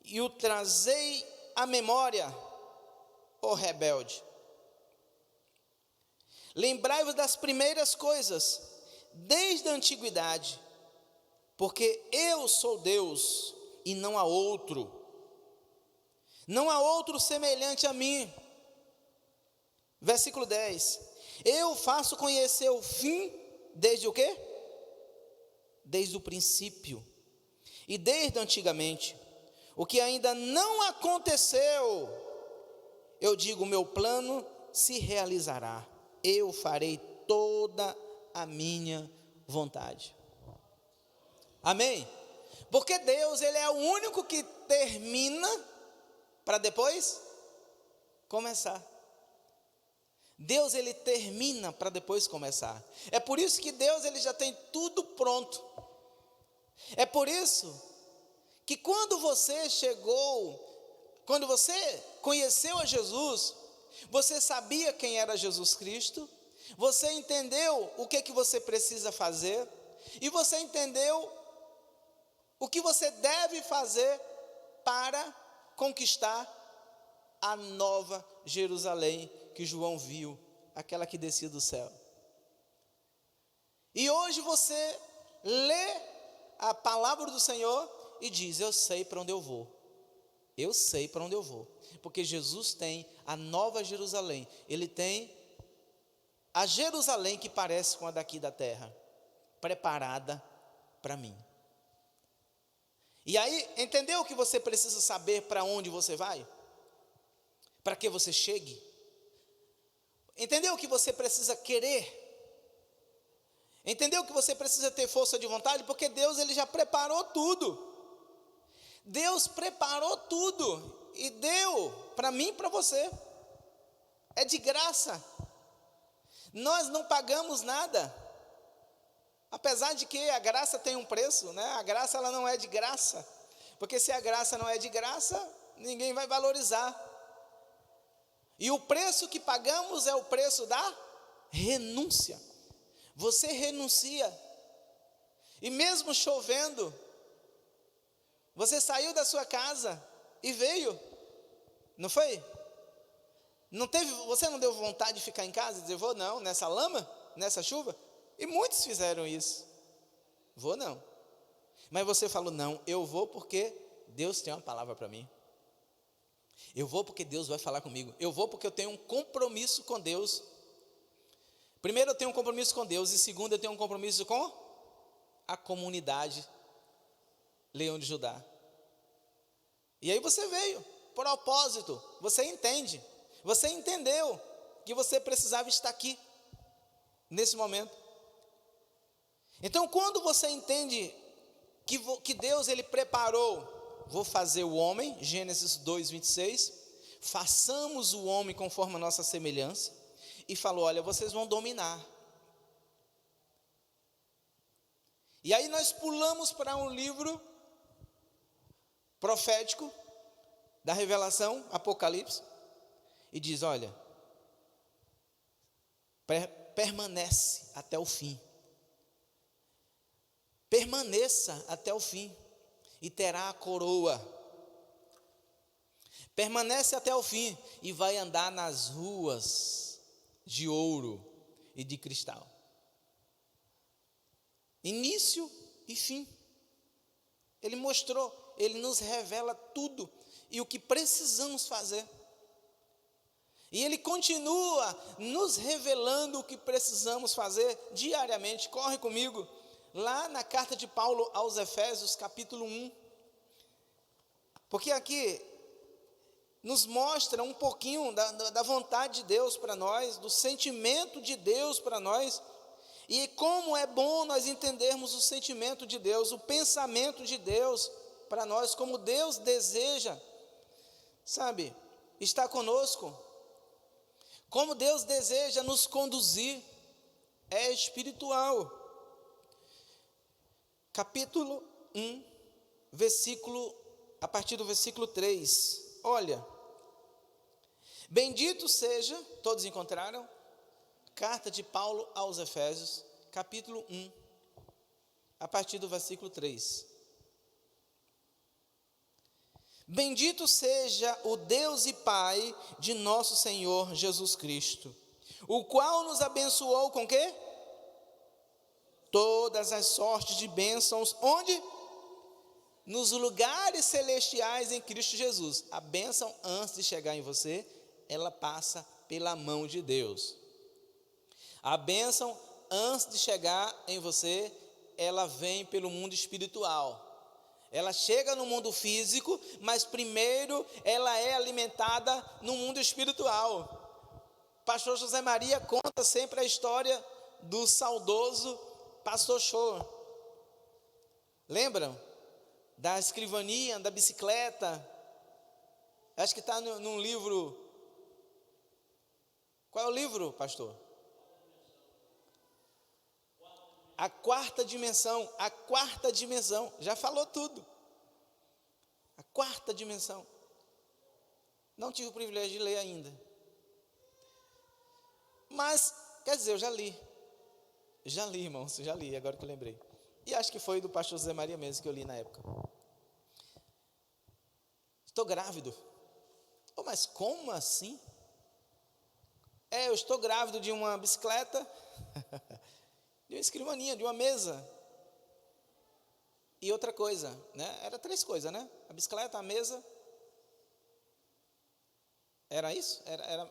e o trazei à memória, ó rebelde. Lembrai-vos das primeiras coisas, desde a antiguidade, porque eu sou Deus e não há outro. Não há outro semelhante a mim. Versículo 10. Eu faço conhecer o fim desde o quê? Desde o princípio e desde antigamente. O que ainda não aconteceu, eu digo, meu plano se realizará. Eu farei toda a minha vontade. Amém? Porque Deus, ele é o único que termina para depois começar. Deus, ele termina para depois começar. É por isso que Deus, ele já tem tudo pronto. É por isso que quando você conheceu a Jesus, você sabia quem era Jesus Cristo, você entendeu o que você precisa fazer, e você entendeu o que você deve fazer para conquistar a nova Jerusalém que João viu, aquela que descia do céu. E hoje você lê a palavra do Senhor e diz: eu sei para onde eu vou. Eu sei para onde eu vou. Porque Jesus tem a nova Jerusalém. Ele tem a Jerusalém que parece com a daqui da terra, preparada para mim. E aí, entendeu que você precisa saber para onde você vai? Para que você chegue? Entendeu que você precisa querer? Entendeu que você precisa ter força de vontade? Porque Deus, ele já preparou tudo. Deus preparou tudo e deu para mim e para você. É de graça. Nós não pagamos nada. Apesar de que a graça tem um preço, né? A graça, ela não é de graça. Porque se a graça não é de graça, ninguém vai valorizar. E o preço que pagamos é o preço da renúncia. Você renuncia. E mesmo chovendo, você saiu da sua casa e veio. Não foi? Você não deu vontade de ficar em casa e dizer: vou não, nessa lama, nessa chuva? E muitos fizeram isso. Vou não. Mas você falou: não, eu vou porque Deus tem uma palavra para mim. Eu vou porque Deus vai falar comigo. Eu vou porque eu tenho um compromisso com Deus. Primeiro, eu tenho um compromisso com Deus. E segundo, eu tenho um compromisso com a comunidade Leão de Judá. E aí você veio, propósito. Você entendeu que você precisava estar aqui, nesse momento. Então, quando você entende que Deus ele preparou, vou fazer o homem, Gênesis 2:26, façamos o homem conforme a nossa semelhança, e falou: olha, vocês vão dominar. E aí nós pulamos para um livro profético da Revelação, Apocalipse, e diz: olha, permanece até o fim. Permaneça até o fim e terá a coroa. Permanece até o fim e vai andar nas ruas de ouro e de cristal. Início e fim. Ele mostrou, ele nos revela tudo e o que precisamos fazer. E ele continua nos revelando o que precisamos fazer diariamente. Corre comigo lá na carta de Paulo aos Efésios, capítulo 1. Porque aqui nos mostra um pouquinho da vontade de Deus para nós, do sentimento de Deus para nós. E como é bom nós entendermos o sentimento de Deus, o pensamento de Deus para nós, como Deus deseja, sabe, estar conosco, como Deus deseja nos conduzir, é espiritual. Capítulo 1, a partir do versículo 3, olha, bendito seja, todos encontraram? Carta de Paulo aos Efésios, capítulo 1, a partir do versículo 3. Bendito seja o Deus e Pai de nosso Senhor Jesus Cristo, o qual nos abençoou com quê? Todas as sortes de bênçãos, onde? Nos lugares celestiais em Cristo Jesus. A bênção, antes de chegar em você, ela passa pela mão de Deus. A bênção, antes de chegar em você, ela vem pelo mundo espiritual. Ela chega no mundo físico, mas primeiro ela é alimentada no mundo espiritual. Pastor José Maria conta sempre a história do saudoso Pastor Show. Lembram? Da escrivaninha, da bicicleta. Acho que está num livro. Qual é o livro, pastor? A quarta dimensão, já falou tudo. A quarta dimensão. Não tive o privilégio de ler ainda. Mas, quer dizer, eu já li, irmãos, já li, agora que eu lembrei. E acho que foi do pastor José Maria mesmo que eu li na época. Estou grávido. Oh, mas como assim? Eu estou grávido de uma bicicleta, de uma escrivaninha, de uma mesa. E outra coisa, né? Era 3 coisas, né? A bicicleta, a mesa. Era isso? Era.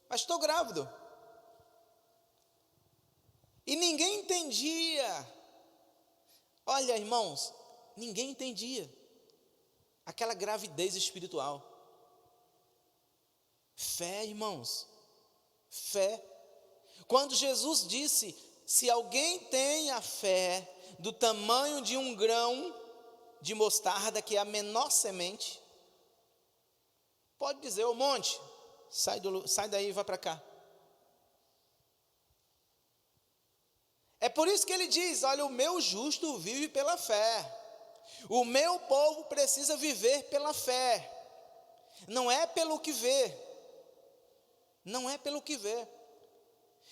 Mas estou grávido. E ninguém entendia. Olha, irmãos, ninguém entendia aquela gravidez espiritual. Fé, irmãos, fé. Quando Jesus disse: se alguém tem a fé do tamanho de um grão de mostarda, que é a menor semente, pode dizer: ô monte, sai daí e vai para cá. É por isso que ele diz: olha, o meu justo vive pela fé. O meu povo precisa viver pela fé. Não é pelo que vê. Não é pelo que vê.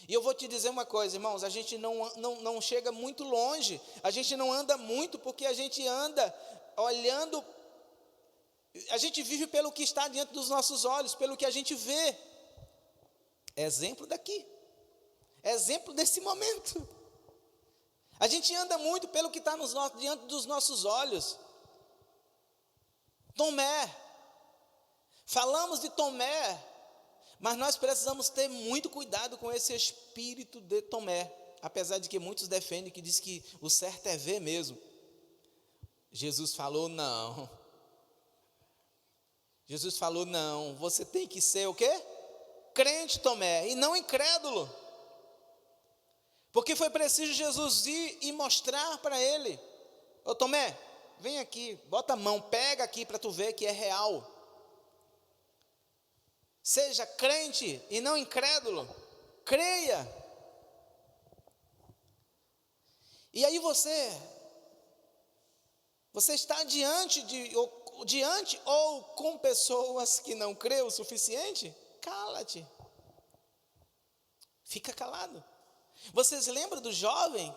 E eu vou te dizer uma coisa, irmãos, a gente não chega muito longe, a gente não anda muito, porque a gente anda olhando, a gente vive pelo que está diante dos nossos olhos, pelo que a gente vê. Exemplo daqui, exemplo desse momento. A gente anda muito pelo que está diante dos nossos olhos. Tomé, falamos de Tomé, mas nós precisamos ter muito cuidado com esse espírito de Tomé, apesar de que muitos defendem que diz que o certo é ver mesmo. Jesus falou não. Jesus falou não, você tem que ser o quê? Crente, Tomé, e não incrédulo. Porque foi preciso Jesus ir e mostrar para ele: ô Tomé, vem aqui, bota a mão, pega aqui para tu ver que é real. Seja crente e não incrédulo, creia. E aí você está diante ou com pessoas que não crê o suficiente? Cala-te. Fica calado. Vocês lembram do jovem?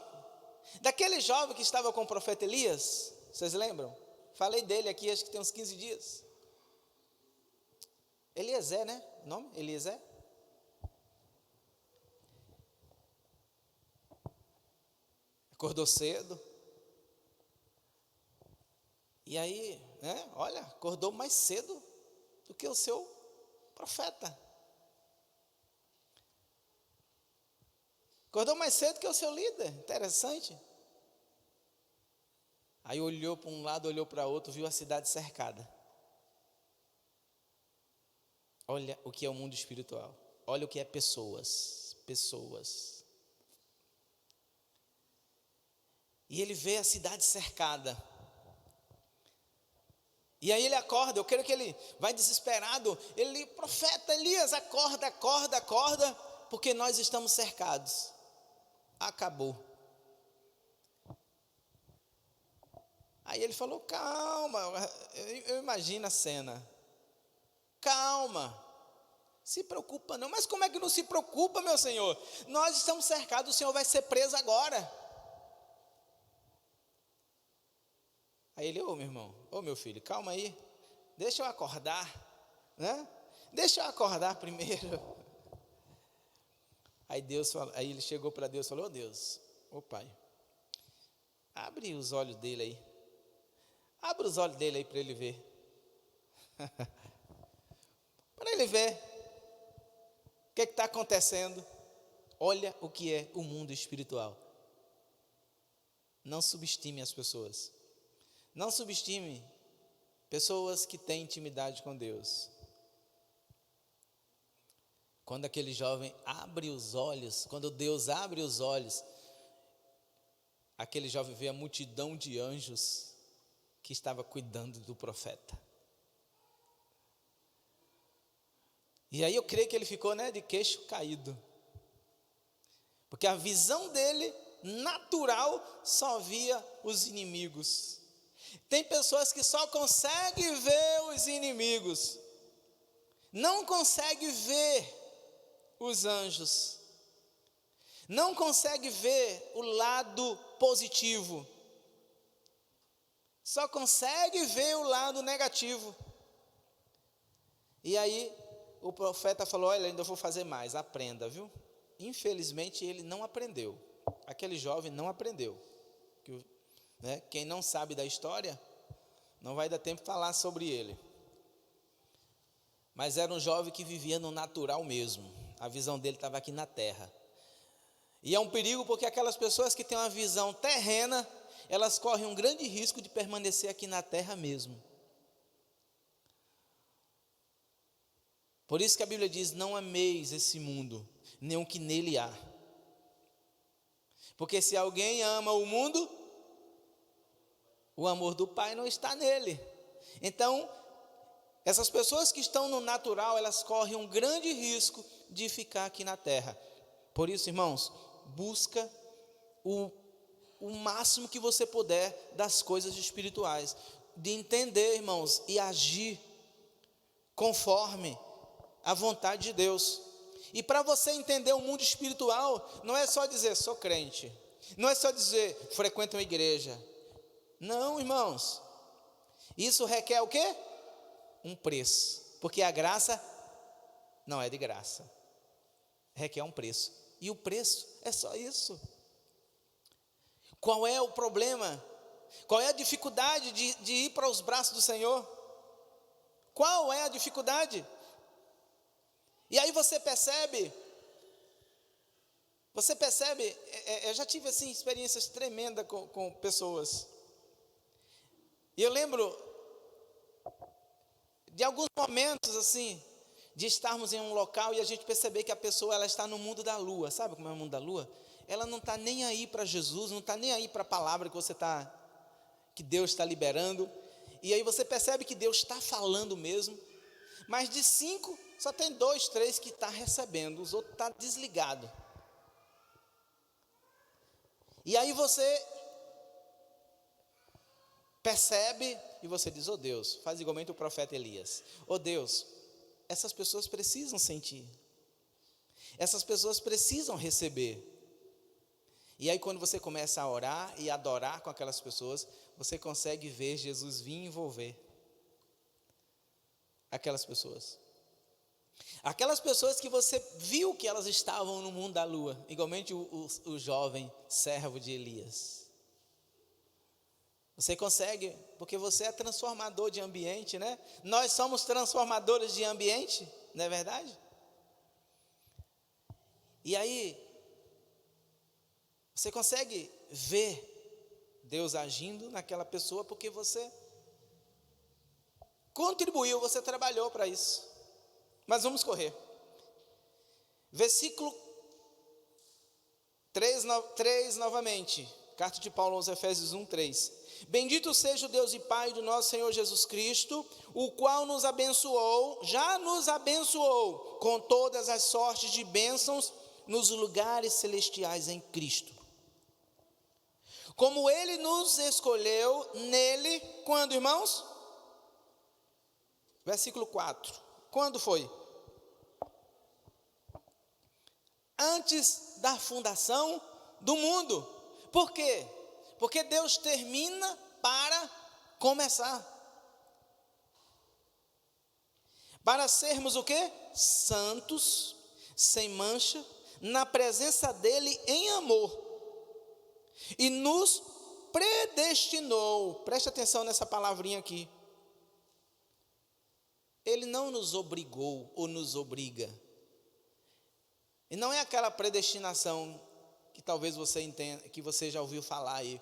Daquele jovem que estava com o profeta Elias? Vocês lembram? Falei dele aqui, acho que tem uns 15 dias. Eliezer, né? O nome? Eliezer? Acordou cedo. E aí, né? Olha, acordou mais cedo do que o seu profeta. Acordou mais cedo que o seu líder. Interessante. Aí olhou para um lado, olhou para outro, viu a cidade cercada. Olha o que é o mundo espiritual. Olha o que é pessoas. E ele vê a cidade cercada. E aí ele acorda, eu creio que ele vai desesperado. Ele, profeta Elias, acorda, porque nós estamos cercados. Acabou. Aí ele falou: calma, eu imagino a cena. Calma, se preocupa não. Mas como é que não se preocupa, meu Senhor? Nós estamos cercados, o Senhor vai ser preso agora. Aí ele: ô meu irmão, ô meu filho, calma aí, deixa eu acordar, né? Deixa eu acordar primeiro. Aí ele chegou para Deus e falou: ô Deus, ô Pai, abre os olhos dele aí. Abre os olhos dele aí para ele ver. Para ele ver o que está acontecendo. Olha o que é o mundo espiritual. Não subestime as pessoas. Não subestime pessoas que têm intimidade com Deus. Quando aquele jovem abre os olhos, quando Deus abre os olhos, aquele jovem vê a multidão de anjos que estava cuidando do profeta. E aí eu creio que ele ficou, de queixo caído. Porque a visão dele, natural, só via os inimigos. Tem pessoas que só conseguem ver os inimigos, não conseguem ver os anjos, não conseguem ver o lado positivo, só consegue ver o lado negativo. E aí o profeta falou: olha, ainda vou fazer mais, aprenda, viu? Infelizmente ele não aprendeu. Aquele jovem não aprendeu. Quem não sabe da história, não vai dar tempo de falar sobre ele. Mas era um jovem que vivia no natural mesmo. A visão dele estava aqui na terra. E é um perigo, porque aquelas pessoas que têm uma visão terrena, elas correm um grande risco de permanecer aqui na terra mesmo. Por isso que a Bíblia diz: não ameis esse mundo, nem o que nele há. Porque se alguém ama o mundo, o amor do Pai não está nele. Então, essas pessoas que estão no natural, elas correm um grande risco de ficar aqui na terra. Por isso, irmãos, busca o máximo que você puder das coisas espirituais, de entender, irmãos, e agir conforme a vontade de Deus. E para você entender o mundo espiritual, não é só dizer sou crente, não é só dizer frequento uma igreja. Não, irmãos, isso requer o quê? Um preço, porque a graça não é de graça, requer um preço, e o preço é só isso. Qual é o problema? Qual é a dificuldade de ir para os braços do Senhor? Qual é a dificuldade? E aí você percebe, eu já tive assim experiências tremendas com pessoas. E eu lembro de alguns momentos assim, de estarmos em um local e a gente perceber que a pessoa ela está no mundo da lua. Sabe como é o mundo da lua? Ela não está nem aí para Jesus, não está nem aí para a palavra que Deus está liberando. E aí você percebe que Deus está falando mesmo, mas de 5, só tem 2, 3 que está recebendo, os outros estão desligados. E aí você percebe e você diz: oh Deus, faz igualmente o profeta Elias. Oh Deus, essas pessoas precisam sentir, essas pessoas precisam receber. E aí quando você começa a orar e adorar com aquelas pessoas, você consegue ver Jesus vir envolver aquelas pessoas. Aquelas pessoas que você viu que elas estavam no mundo da lua, igualmente o jovem servo de Elias. Você consegue, porque você é transformador de ambiente, né? Nós somos transformadores de ambiente, não é verdade? E aí, você consegue ver Deus agindo naquela pessoa, porque você contribuiu, você trabalhou para isso. Mas vamos correr. Versículo 3 novamente. Carta de Paulo aos Efésios 1:3. Bendito seja o Deus e Pai do nosso Senhor Jesus Cristo, o qual nos abençoou, já nos abençoou com todas as sortes de bênçãos nos lugares celestiais em Cristo. Como Ele nos escolheu nele, quando, irmãos? Versículo 4. Quando foi? Antes da fundação do mundo. Por quê? Porque Deus termina para começar. Para sermos o quê? Santos, sem mancha, na presença dEle em amor. E nos predestinou. Preste atenção nessa palavrinha aqui. Ele não nos obrigou ou nos obriga. E não é aquela predestinação que talvez você entenda, que você já ouviu falar aí,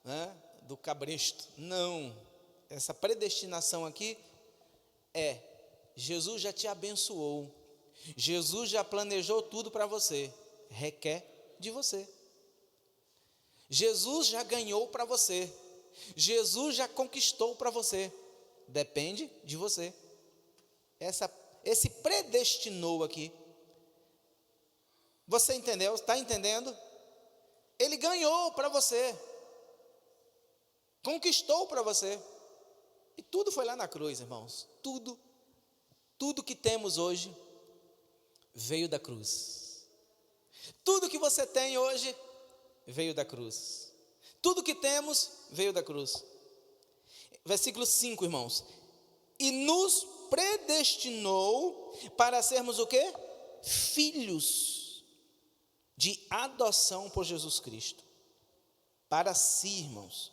né, do cabresto. Não, essa predestinação aqui é: Jesus já te abençoou, Jesus já planejou tudo para você, requer de você. Jesus já ganhou para você, Jesus já conquistou para você, depende de você. Esse predestinou aqui, você entendeu? Está entendendo? Ele ganhou para você, conquistou para você, e tudo foi lá na cruz, irmãos. Tudo que temos hoje veio da cruz. Tudo que você tem hoje veio da cruz. Tudo que temos veio da cruz. Versículo 5, irmãos. E nos predestinou para sermos o quê? Filhos de adoção por Jesus Cristo, para si, irmãos,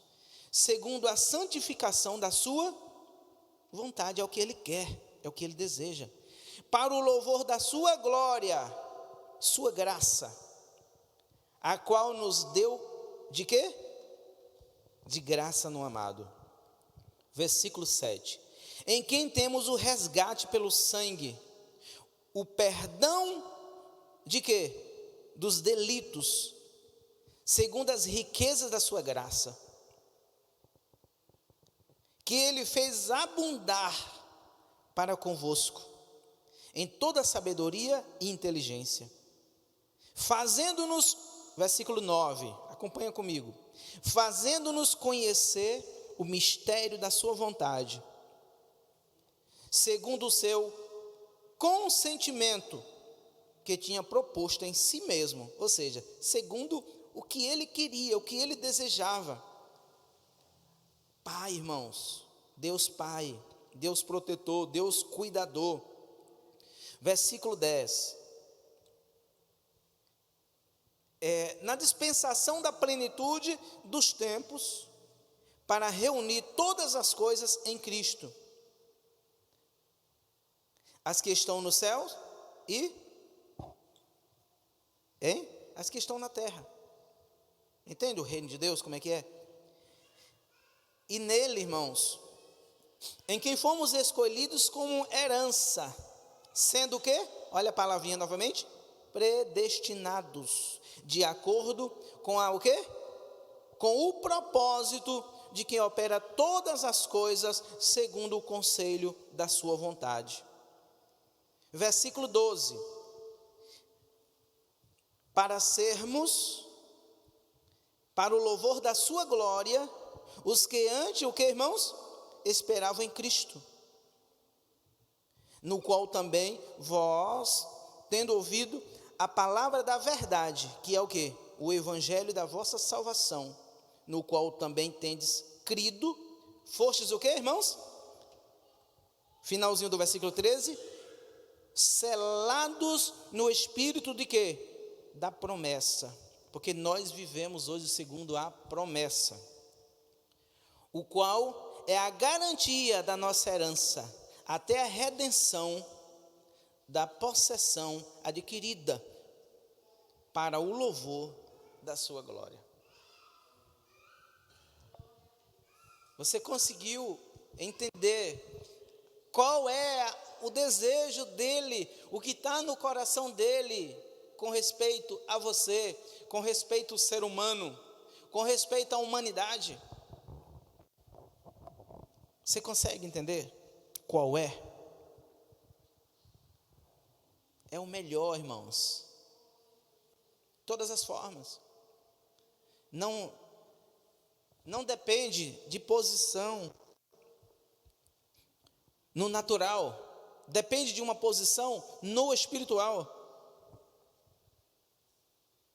segundo a santificação da sua vontade. É o que Ele quer, é o que Ele deseja, para o louvor da sua glória, sua graça, a qual nos deu, de quê? De graça no amado. Versículo 7, em quem temos o resgate pelo sangue, o perdão de quê? Dos delitos, segundo as riquezas da sua graça, que Ele fez abundar para convosco, em toda sabedoria e inteligência, fazendo-nos, versículo 9, acompanha comigo, fazendo-nos conhecer o mistério da sua vontade, segundo o seu consentimento, que tinha proposto em si mesmo, ou seja, segundo o que Ele queria, o que Ele desejava. Pai, irmãos, Deus Pai, Deus protetor, Deus cuidador. Versículo 10. Na dispensação da plenitude dos tempos, para reunir todas as coisas em Cristo, as que estão no céu e as que estão na terra. Entende o reino de Deus, como é que é? E nele, irmãos, em quem fomos escolhidos como herança, Sendo o quê? Olha a palavrinha novamente. Predestinados, de acordo com o quê? Com o propósito de quem opera todas as coisas segundo o conselho da sua vontade. Versículo 12. Para sermos, para o louvor da sua glória, os que antes, o que, irmãos? Esperavam em Cristo, no qual também vós, tendo ouvido a palavra da verdade, que é o quê? O evangelho da vossa salvação, no qual também tendes crido, fostes o quê, irmãos? Finalzinho do versículo 13, selados no espírito de quê? Da promessa, porque nós vivemos hoje segundo a promessa, o qual é a garantia da nossa herança, até a redenção da possessão adquirida, para o louvor da sua glória. Você conseguiu entender qual é o desejo dele, o que está no coração dele, com respeito a você, com respeito ao ser humano, com respeito à humanidade? Você consegue entender qual é? É o melhor, irmãos. Todas as formas. Não depende de posição no natural, depende de uma posição no espiritual.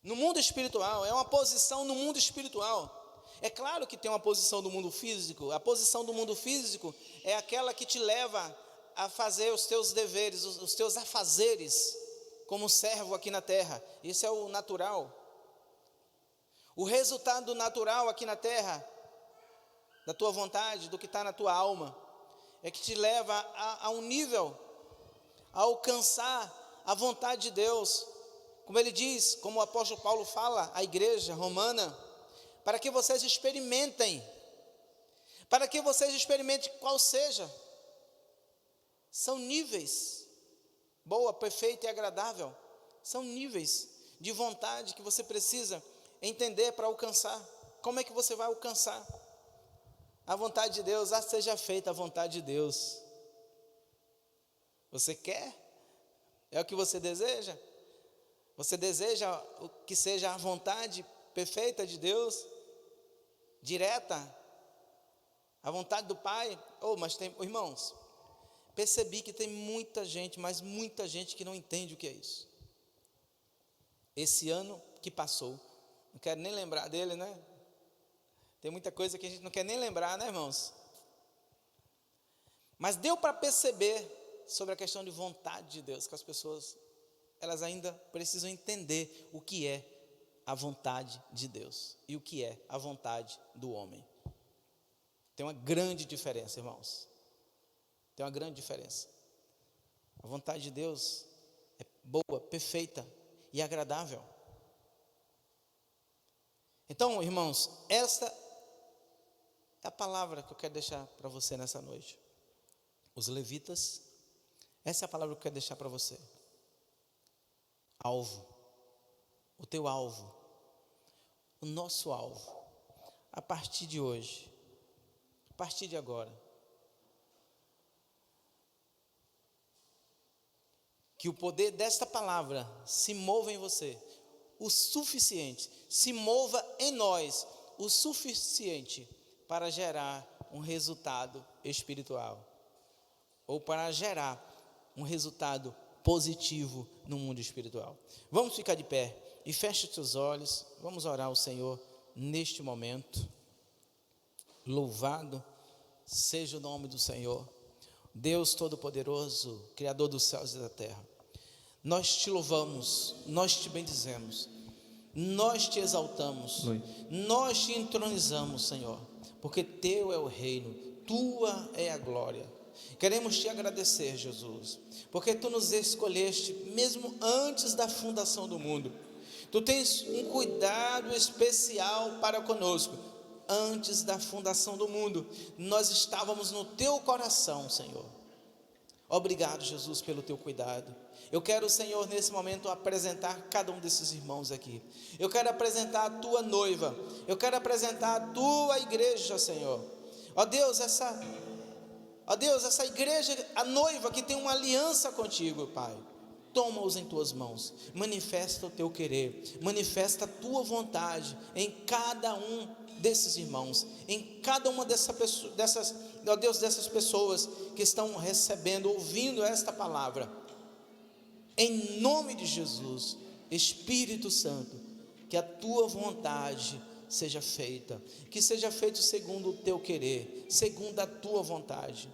No mundo espiritual, é uma posição no mundo espiritual. É claro que tem uma posição do mundo físico. A posição do mundo físico é aquela que te leva a fazer os teus deveres, os teus afazeres, como servo aqui na terra. Isso é o natural. O resultado natural aqui na terra, da tua vontade, do que está na tua alma, é que te leva a um nível, a alcançar a vontade de Deus. Como ele diz, como o apóstolo Paulo fala à igreja romana, para que vocês experimentem, qual seja. São níveis, boa, perfeita e agradável. São níveis de vontade que você precisa entender para alcançar. Como é que você vai alcançar a vontade de Deus? Seja feita a vontade de Deus. Você quer? É o que você deseja? Você deseja que seja a vontade perfeita de Deus, direta, a vontade do Pai? Mas tem, irmãos, percebi que tem muita gente, mas muita gente que não entende o que é isso. Esse ano que passou, não quero nem lembrar dele, né? Tem muita coisa que a gente não quer nem lembrar, né, irmãos? Mas deu para perceber sobre a questão de vontade de Deus, que as pessoas, elas ainda precisam entender o que é a vontade de Deus e o que é a vontade do homem. Tem uma grande diferença, irmãos. Tem uma grande diferença. A vontade de Deus é boa, perfeita e agradável. Então, irmãos, esta é a palavra que eu quero deixar para você nessa noite. Os levitas, essa é a palavra que eu quero deixar para você. Alvo, o teu alvo, o nosso alvo, a partir de hoje, a partir de agora. Que o poder desta palavra se mova em você, o suficiente, se mova em nós, o suficiente para gerar um resultado espiritual, ou para gerar um resultado positivo no mundo espiritual. Vamos ficar de pé e feche os teus olhos, vamos orar ao Senhor neste momento. Louvado seja o nome do Senhor, Deus Todo-Poderoso, Criador dos céus e da terra. Nós te louvamos, nós te bendizemos, nós te exaltamos, nós te entronizamos, Senhor, porque teu é o reino, tua é a glória. Queremos te agradecer, Jesus, porque tu nos escolheste mesmo antes da fundação do mundo. Tu tens um cuidado especial para conosco. Antes da fundação do mundo, nós estávamos no teu coração, Senhor. Obrigado, Jesus, pelo teu cuidado. Eu quero, Senhor, nesse momento apresentar cada um desses irmãos aqui. Eu quero apresentar a tua noiva. Eu quero apresentar a tua igreja, Senhor. Ó Deus, essa igreja, a noiva que tem uma aliança contigo, Pai. Toma-os em tuas mãos, manifesta o teu querer, manifesta a tua vontade em cada um desses irmãos, em cada uma dessas pessoas que estão recebendo, ouvindo esta palavra, em nome de Jesus. Espírito Santo, que a tua vontade seja feita, que seja feito segundo o teu querer, segundo a tua vontade.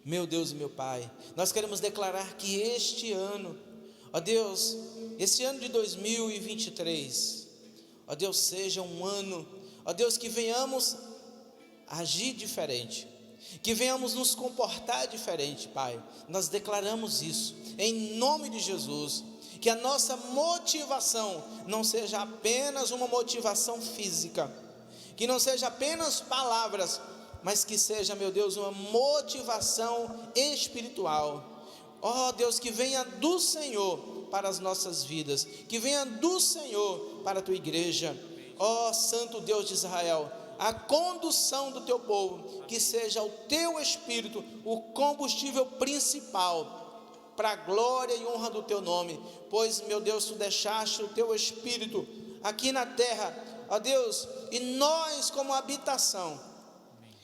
Meu Deus e meu Pai, nós queremos declarar que este ano, ó Deus, esse ano de 2023, ó Deus, seja um ano, ó Deus, que venhamos agir diferente, que venhamos nos comportar diferente, Pai. Nós declaramos isso, em nome de Jesus, que a nossa motivação não seja apenas uma motivação física, que não seja apenas palavras, mas que seja, meu Deus, uma motivação espiritual. Ó Deus, que venha do Senhor para as nossas vidas, que venha do Senhor para a tua igreja. Ó Santo Deus de Israel, a condução do teu povo, que seja o teu Espírito o combustível principal para a glória e honra do teu nome, pois, meu Deus, tu deixaste o teu Espírito aqui na terra, ó Deus, e nós como habitação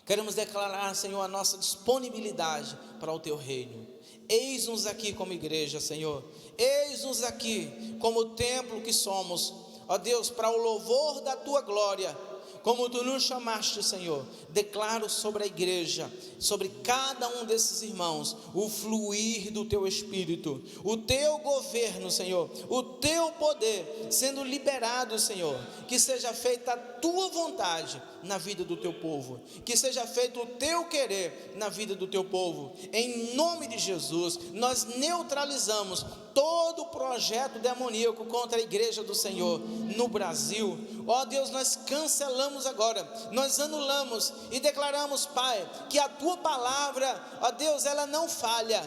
queremos declarar, Senhor, a nossa disponibilidade para o teu reino. Eis-nos aqui como igreja, Senhor, eis-nos aqui como o templo que somos, ó Deus, para o louvor da tua glória, como tu nos chamaste, Senhor. Declaro sobre a igreja, sobre cada um desses irmãos, o fluir do teu Espírito, o teu governo, Senhor, o teu poder sendo liberado, Senhor. Que seja feita a tua vontade na vida do teu povo, que seja feito o teu querer na vida do teu povo. Em nome de Jesus, nós neutralizamos todo o projeto demoníaco contra a igreja do Senhor no Brasil. Ó Deus, nós cancelamos agora, nós anulamos e declaramos, Pai, que a tua palavra, ó Deus, ela não falha.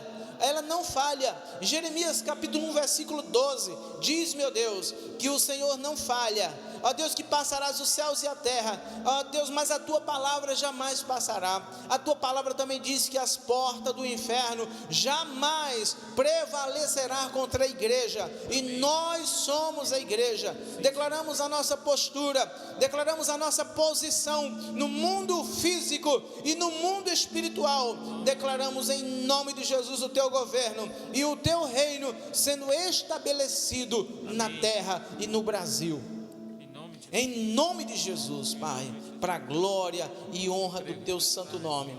Jeremias capítulo 1 versículo 12 diz, meu Deus, que o Senhor não falha. Ó Deus, que passarás os céus e a terra, ó Deus, mas a tua palavra jamais passará. A tua palavra também diz que as portas do inferno jamais prevalecerá contra a igreja, e nós somos a igreja. Declaramos a nossa postura, declaramos a nossa posição no mundo físico e no mundo espiritual. Declaramos em nome de Jesus o teu governo e o teu reino sendo estabelecido na terra e no Brasil. Em nome de Jesus, Pai, para a glória e honra do teu santo nome,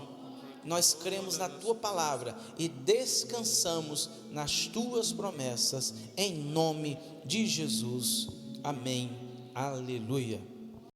nós cremos na tua palavra e descansamos nas tuas promessas, em nome de Jesus. Amém. Aleluia.